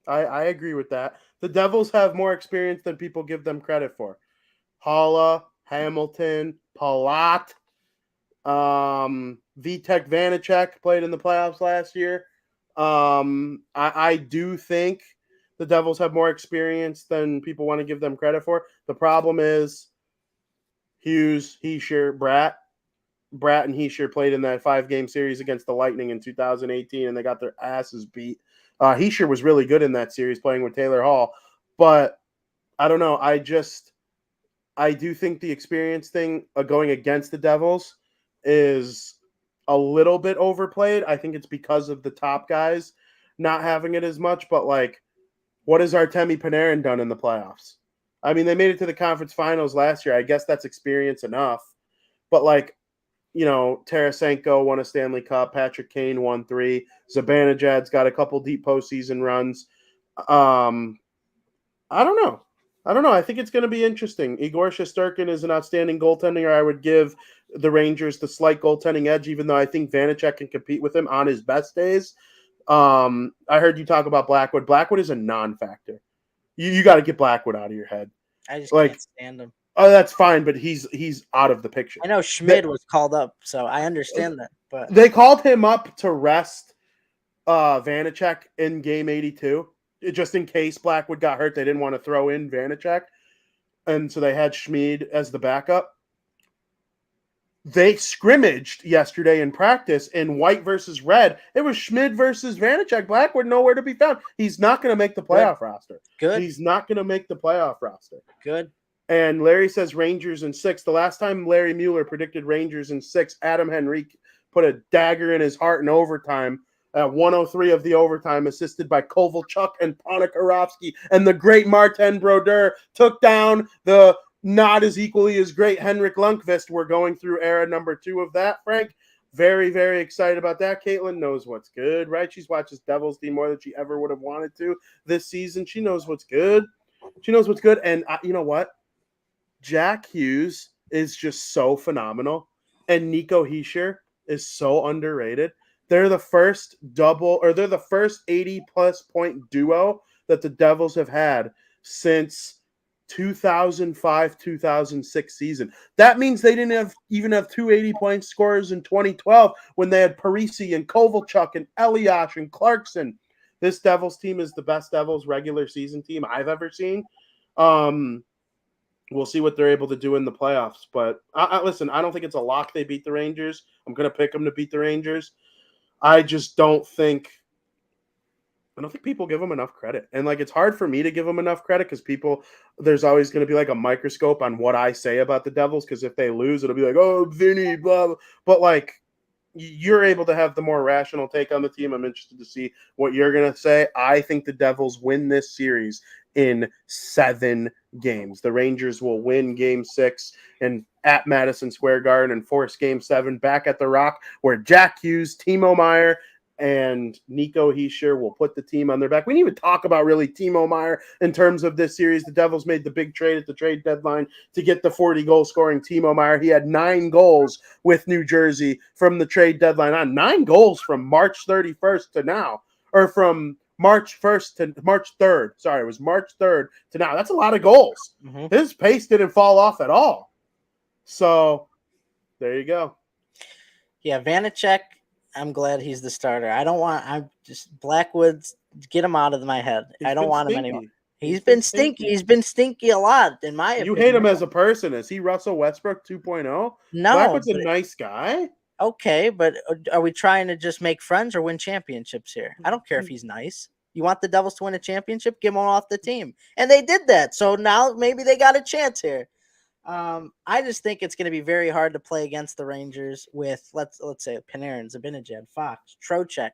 I agree with that. The Devils have more experience than people give them credit for. Haula, Hamilton, Palat. Vitek Vanacek played in the playoffs last year. I do think the Devils have more experience than people want to give them credit for. The problem is Hughes, Heischer, Bratt. Bratt and Heischer played in that 5-game series against the Lightning in 2018, and they got their asses beat. Heischer was really good in that series playing with Taylor Hall, but I don't know. I do think the experience thing going against the Devils is a little bit overplayed. I think it's because of the top guys not having it as much, but like, what has Artemi Panarin done in the playoffs? I mean, they made it to the conference finals last year. I guess that's experience enough. But like, Tarasenko won a Stanley Cup. Patrick Kane won 3. Zibanejad's got a couple deep postseason runs. Um, I don't know. I think it's going to be interesting. Igor Shesterkin is an outstanding goaltender. I would give the Rangers the slight goaltending edge, even though I think Vanacek can compete with him on his best days. I heard you talk about Blackwood. Blackwood is a non-factor. You got to get Blackwood out of your head. I just Like, can't stand him. Oh, that's fine, but he's out of the picture. I know Schmid was called up, so I understand that. But they called him up to rest Vanacek in game 82, just in case Blackwood got hurt. They didn't want to throw in Vanacek, and so they had Schmid as the backup. They scrimmaged yesterday in practice in white versus red. It was Schmid versus Vanacek. Blackwood nowhere to be found. He's not going to make the playoff roster. Good. He's not going to make the playoff roster. Good. And Larry says Rangers in 6. The last time Larry Mueller predicted Rangers in 6, Adam Henrique put a dagger in his heart in overtime at 103 of the overtime, assisted by Kovalchuk and Ponikarovsky. And the great Martin Brodeur took down the not as equally as great Henrik Lundqvist. We're going through era number 2 of that, Frank. Very, very excited about that. Caitlin knows what's good, right? She's watched this Devils team more than she ever would have wanted to this season. She knows what's good. And you know what? Jack Hughes is just so phenomenal, and Nico Hischier is so underrated. They're the first 80-plus point duo that the Devils have had since 2005-2006 season. That means they didn't even have 280-point scorers in 2012 when they had Parisi and Kovalchuk and Elias and Clarkson. This Devils team is the best Devils regular season team I've ever seen. We'll see what they're able to do in the playoffs. But listen, I don't think it's a lock they beat the Rangers. I'm going to pick them to beat the Rangers. I just don't think people give them enough credit. And like, it's hard for me to give them enough credit because there's always going to be like a microscope on what I say about the Devils. Because if they lose, it'll be like, oh, Vinny, blah, blah. But like, you're able to have the more rational take on the team. I'm interested to see what you're going to say. I think the Devils win this series in 7 games. The Rangers will win game 6 and at Madison Square Garden and force game 7 back at the Rock, where Jack Hughes, Timo Meier, and Nico Hischier will put the team on their back. We didn't even talk about really Timo Meier in terms of this series. The Devils made the big trade at the trade deadline to get the 40-goal scoring Timo Meier. He had 9 goals with New Jersey from the trade deadline on. 9 goals from March 31st to now, or from March 1st to March 3rd. Sorry, it was March 3rd to now. That's a lot of goals. Mm-hmm. His pace didn't fall off at all. So there you go. Yeah, Vanacek, I'm glad he's the starter. I'm just Blackwood, get him out of my head. I don't want him anymore. He's been stinky. He's been stinky a lot, in my opinion. You hate him as a person. Is he Russell Westbrook 2.0? No. Blackwood's a nice guy. Okay, but are we trying to just make friends or win championships here? I don't care if he's nice. You want the Devils to win a championship? Give him off the team. And they did that. So now maybe they got a chance here. I just think it's going to be very hard to play against the Rangers with, let's say, Panarin, Zibanejad, Fox, Trocheck.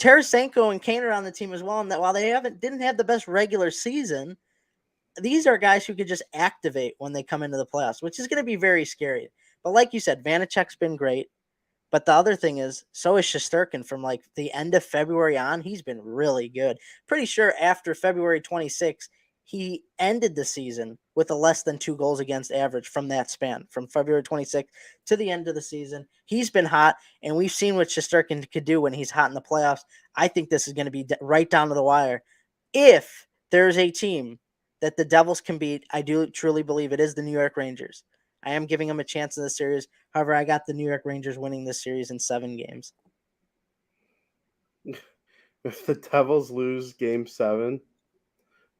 Tarasenko and Kane are on the team as well, and that while they didn't have the best regular season, these are guys who could just activate when they come into the playoffs, which is going to be very scary. But like you said, Vanacek's been great. But the other thing is, so is Shesterkin from like the end of February on. He's been really good. Pretty sure after February 26th, he ended the season with a less than 2 goals against average from that span, from February 26th to the end of the season. He's been hot, and we've seen what Shesterkin could do when he's hot in the playoffs. I think this is going to be right down to the wire. If there's a team that the Devils can beat, I do truly believe it is the New York Rangers. I am giving them a chance in this series. However, I got the New York Rangers winning this series in 7 games. If the Devils lose Game 7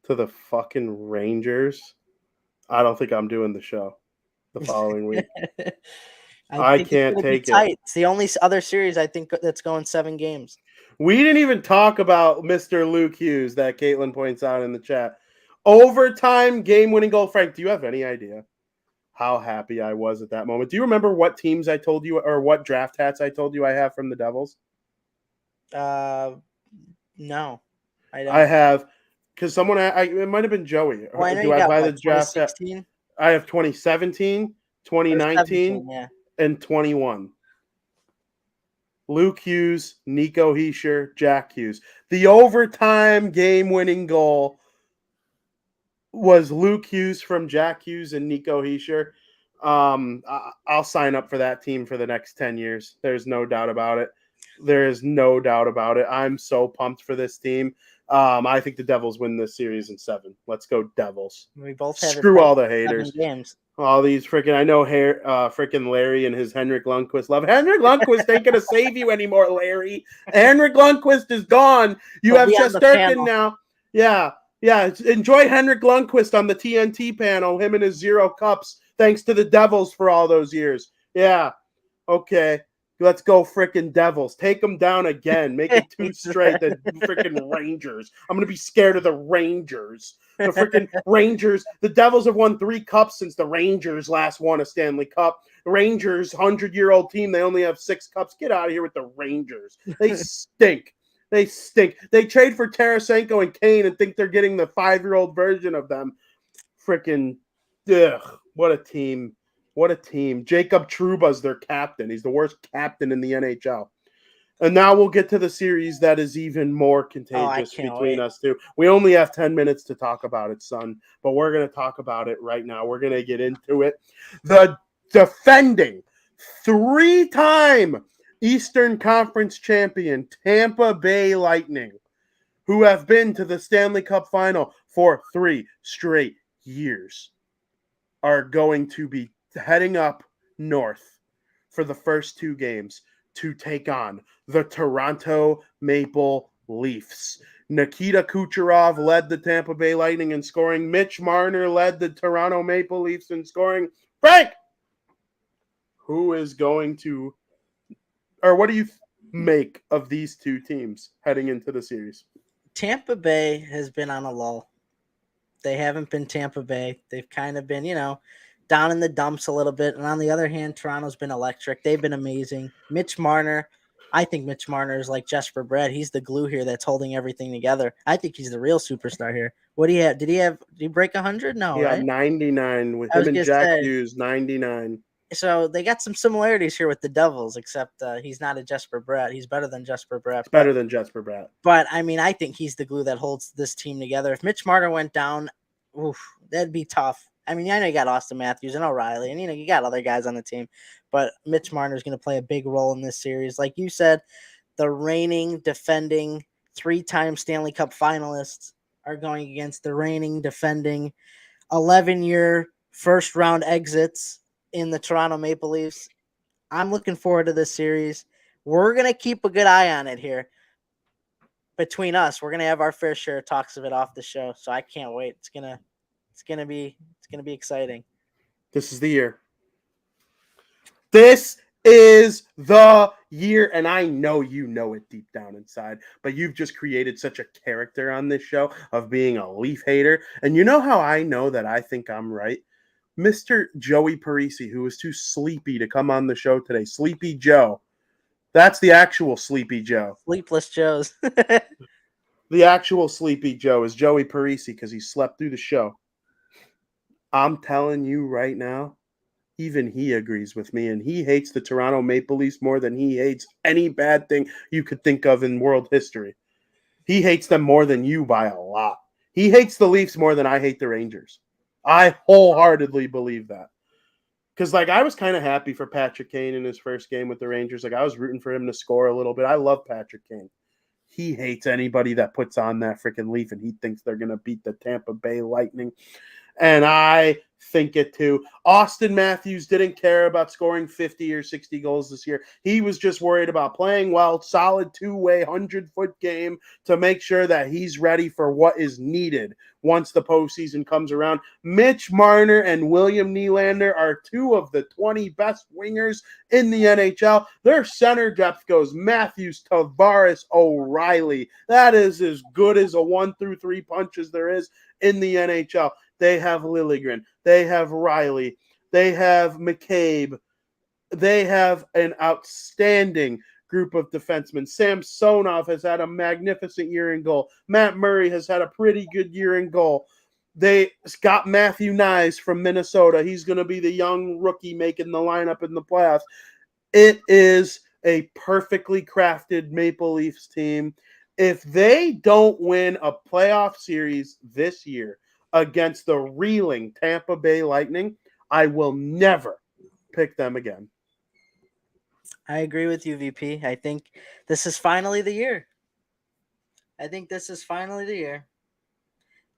to the fucking Rangers, I don't think I'm doing the show the following week. I I think it's can't going to be take it. tight. It's the only other series I think that's going 7 games. We didn't even talk about Mr. Luke Hughes that Caitlin points out in the chat. Overtime game-winning goal. Frank, do you have any idea how happy I was at that moment? Do you remember what teams I told you or what draft hats I told you I have from the Devils? No, I I don't. have, because someone, it might have been Joey. Well, I know Do you I got buy the what, draft hat? 2016 I have 2017, or 2019, 17? Yeah. and 21. Luke Hughes, Nico Hischier, Jack Hughes. The overtime game-winning goal was Luke Hughes from Jack Hughes and Nico Hischier. I'll sign up for that team for the next 10 years. There's no doubt about it. There is no doubt about it. I'm so pumped for this team. I think the Devils win this series in 7. Let's go Devils. We both have it Screw all the penciled 7 haters. games. All these freaking, I know freaking Larry and his Henrik Lundqvist love. Henrik Lundqvist ain't going to save you anymore, Larry. Henrik Lundqvist is gone. You He'll have be on the Shesterkin panel. now. Yeah. Enjoy Henrik Lundqvist on the TNT panel, him and his 0 cups, thanks to the Devils for all those years. Yeah. Okay. Let's go freaking Devils. Take them down again. Make it 2 straight. The freaking Rangers. I'm going to be scared of the Rangers. The freaking Rangers. The Devils have won 3 cups since the Rangers last won a Stanley Cup. The Rangers, 100-year-old team, they only have 6 cups. Get out of here with the Rangers. They stink. They stink. They trade for Tarasenko and Kane and think they're getting the 5-year-old version of them. Freaking, ugh, what a team. What a team. Jacob Trouba's their captain. He's the worst captain in the NHL. And now we'll get to the series that is even more contagious between us two. We only have 10 minutes to talk about it, son. But we're going to talk about it right now. We're going to get into it. The defending 3-time Eastern Conference champion Tampa Bay Lightning, who have been to the Stanley Cup final for 3 straight years, are going to be heading up north for the first 2 games to take on the Toronto Maple Leafs. Nikita Kucherov led the Tampa Bay Lightning in scoring. Mitch Marner led the Toronto Maple Leafs in scoring. Frank, who is going to, or what do you make of these 2 teams heading into the series? Tampa Bay has been on a lull. They haven't been Tampa Bay. They've kind of been, down in the dumps a little bit. And on the other hand, Toronto's been electric. They've been amazing. Mitch Marner, I think Mitch Marner is like Jesper Bratt. He's the glue here that's holding everything together. I think he's the real superstar here. What do you have? Did he break 100? No, Yeah, right? 99 with him and Jack Hughes, 99. So they got some similarities here with the Devils, except he's not a Jesper Bratt. He's better than Jesper Bratt. Better than Jesper Bratt. But, I mean, I think he's the glue that holds this team together. If Mitch Marner went down, that'd be tough. I mean, I know you got Austin Matthews and O'Reilly, and, you got other guys on the team. But Mitch Marner is going to play a big role in this series. Like you said, the reigning, defending, 3-time Stanley Cup finalists are going against the reigning, defending, 11-year first-round exits in the Toronto Maple Leafs. I'm looking forward to this series. We're going to keep a good eye on it here. Between us, we're gonna have our fair share of talks of it off the show, so I can't wait. It's gonna be exciting. This is the year. This is the year, and I know you know it deep down inside, but you've just created such a character on this show of being a Leaf hater. And you know how I know that I think I'm right? Mr. Joey Parisi, who was too sleepy to come on the show today. Sleepy Joe. That's the actual Sleepy Joe. Sleepless Joes. The actual Sleepy Joe is Joey Parisi because he slept through the show. I'm telling you right now, even he agrees with me, and he hates the Toronto Maple Leafs more than he hates any bad thing you could think of in world history. He hates them more than you by a lot. He hates the Leafs more than I hate the Rangers. I wholeheartedly believe that. Because, I was kind of happy for Patrick Kane in his first game with the Rangers. I was rooting for him to score a little bit. I love Patrick Kane. He hates anybody that puts on that freaking Leaf, and he thinks they're going to beat the Tampa Bay Lightning. And I think it too. Austin Matthews didn't care about scoring 50 or 60 goals this year. He was just worried about playing well, solid two-way 100-foot game to make sure that he's ready for what is needed once the postseason comes around. Mitch Marner and William Nylander are two of the 20 best wingers in the NHL. Their center depth goes Matthews, Tavares, O'Reilly. That is as good as a 1-3 punch as there is in the NHL. They have Liljegren. They have Riley. They have McCabe. They have an outstanding group of defensemen. Samsonov has had a magnificent year in goal. Matt Murray has had a pretty good year in goal. They got Matthew Nyes from Minnesota. He's going to be the young rookie making the lineup in the playoffs. It is a perfectly crafted Maple Leafs team. If they don't win a playoff series this year against the reeling Tampa Bay Lightning, I will never pick them again. I agree with you, VP. I think this is finally the year.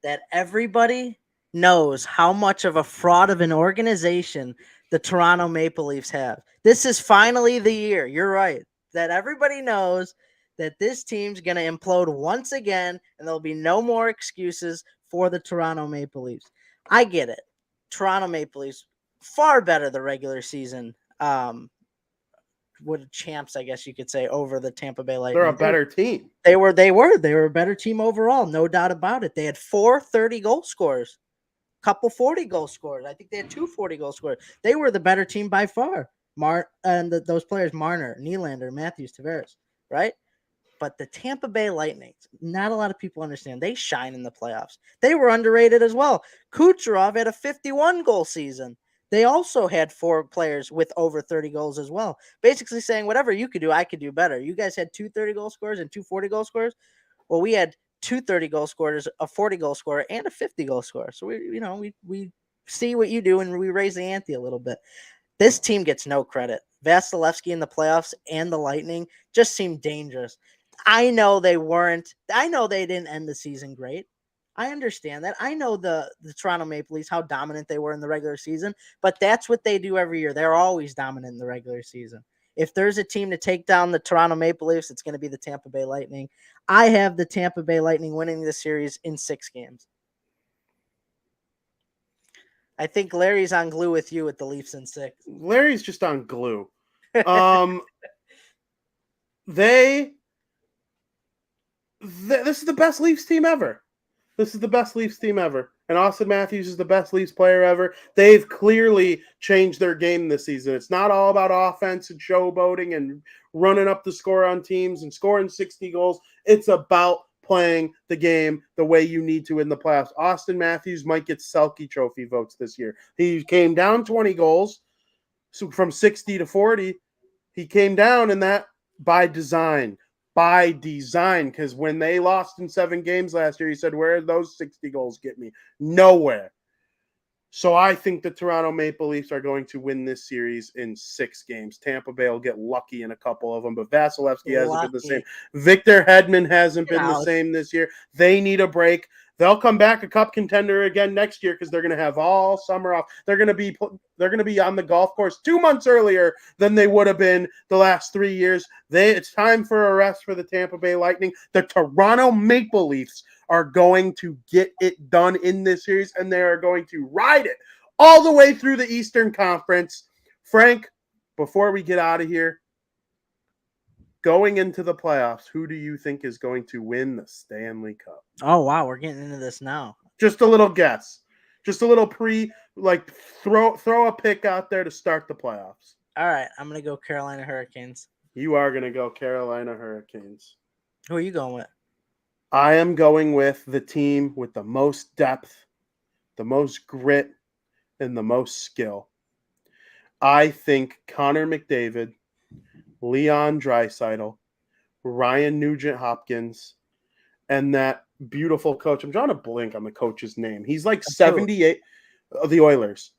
That everybody knows how much of a fraud of an organization the Toronto Maple Leafs have. This is finally the year. You're right. That everybody knows that this team's going to implode once again, and there'll be no more excuses for the Toronto Maple Leafs. I get it. Toronto Maple Leafs, far better the regular season. What champs, I guess you could say, over the Tampa Bay Lightning. They're a better team. They were a better team overall, no doubt about it. They had 4 30-goal scorers, couple 40-goal scorers. I think they had 2 40-goal scorers. They were the better team by far. Those players, Marner, Nylander, Matthews, Tavares, right? But the Tampa Bay Lightning, not a lot of people understand. They shine in the playoffs. They were underrated as well. Kucherov had a 51-goal season. They also had 4 players with over 30 goals as well. Basically saying, whatever you could do, I could do better. You guys had 2 30-goal scorers and 2 40-goal scorers. Well, we had 2 30-goal scorers, a 40-goal scorer, and a 50-goal scorer. So we see what you do, and we raise the ante a little bit. This team gets no credit. Vasilevsky in the playoffs and the Lightning just seem dangerous. I know they didn't end the season great. I understand that. I know the Toronto Maple Leafs, how dominant they were in the regular season, but that's what they do every year. They're always dominant in the regular season. If there's a team to take down the Toronto Maple Leafs, it's going to be the Tampa Bay Lightning. I have the Tampa Bay Lightning winning this series in 6 games. I think Larry's on glue with you with the Leafs in 6. Larry's just on glue. This is the best Leafs team ever. And Austin Matthews is the best Leafs player ever. They've clearly changed their game this season. It's not all about offense and showboating and running up the score on teams and scoring 60 goals. It's about playing the game the way you need to in the playoffs. Austin Matthews might get Selke Trophy votes this year. He came down 20 goals, so from 60 to 40. He came down in that by design. Because when they lost in 7 games last year, he said, where did those 60 goals get me? Nowhere. So I think the Toronto Maple Leafs are going to win this series in 6 games. Tampa Bay will get lucky in a couple of them, but Vasilevsky hasn't been the same. Victor Hedman hasn't been the same this year. They need a break. They'll come back a cup contender again next year because they're going to have all summer off. They're going to be on the golf course 2 months earlier than they would have been the last 3 years. It's time for a rest for the Tampa Bay Lightning. The Toronto Maple Leafs are going to get it done in this series, and they are going to ride it all the way through the Eastern Conference. Frank, before we get out of here, going into the playoffs, who do you think is going to win the Stanley Cup? Oh, wow. We're getting into this now. Just a little guess. Just a little throw a pick out there to start the playoffs. All right. I'm going to go Carolina Hurricanes. You are going to go Carolina Hurricanes. Who are you going with? I am going with the team with the most depth, the most grit, and the most skill. I think Connor McDavid, Leon Draisaitl, Ryan Nugent-Hopkins, and that beautiful coach. I'm drawing a blank on the coach's name. He's like 78 of the Oilers.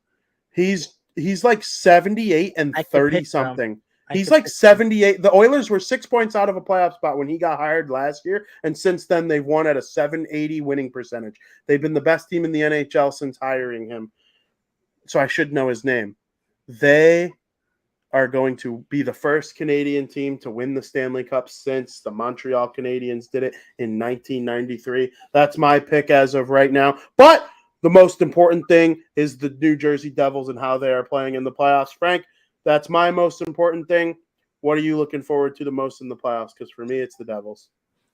He's like 78 and 30 something. He's like 78. The Oilers were 6 points out of a playoff spot when he got hired last year, and since then they've won at a 780 winning percentage. They've been the best team in the NHL since hiring him. So I should know his name. They are going to be the first Canadian team to win the Stanley Cup since the Montreal Canadiens did it in 1993. That's my pick as of right now. But the most important thing is the New Jersey Devils and how they are playing in the playoffs. Frank, that's my most important thing. What are you looking forward to the most in the playoffs? Because for me, it's the Devils.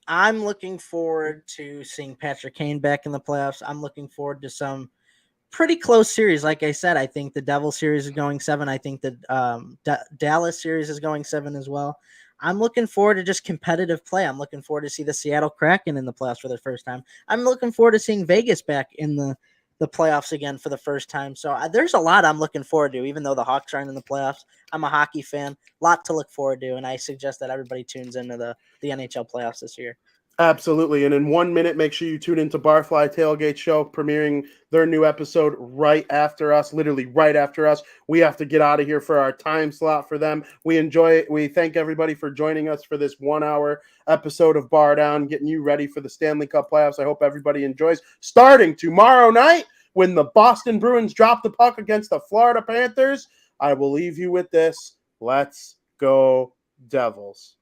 I'm looking forward to seeing Patrick Kane back in the playoffs. I'm looking forward to some pretty close series. Like I said, I think the Devil series is going 7. I think the Dallas series is going 7 as well. I'm looking forward to just competitive play. I'm looking forward to see the Seattle Kraken in the playoffs for the first time. I'm looking forward to seeing Vegas back in the playoffs again for the first time. So there's a lot I'm looking forward to, even though the Hawks aren't in the playoffs. I'm a hockey fan, a lot to look forward to, and I suggest that everybody tunes into the NHL playoffs this year. Absolutely. And in 1 minute, make sure you tune into Barfly Tailgate Show, premiering their new episode right after us, literally right after us. We have to get out of here for our time slot for them. We enjoy it. We thank everybody for joining us for this 1 hour episode of Bardown, getting you ready for the Stanley Cup playoffs. I hope everybody enjoys. Starting tomorrow night when the Boston Bruins drop the puck against the Florida Panthers, I will leave you with this. Let's go, Devils.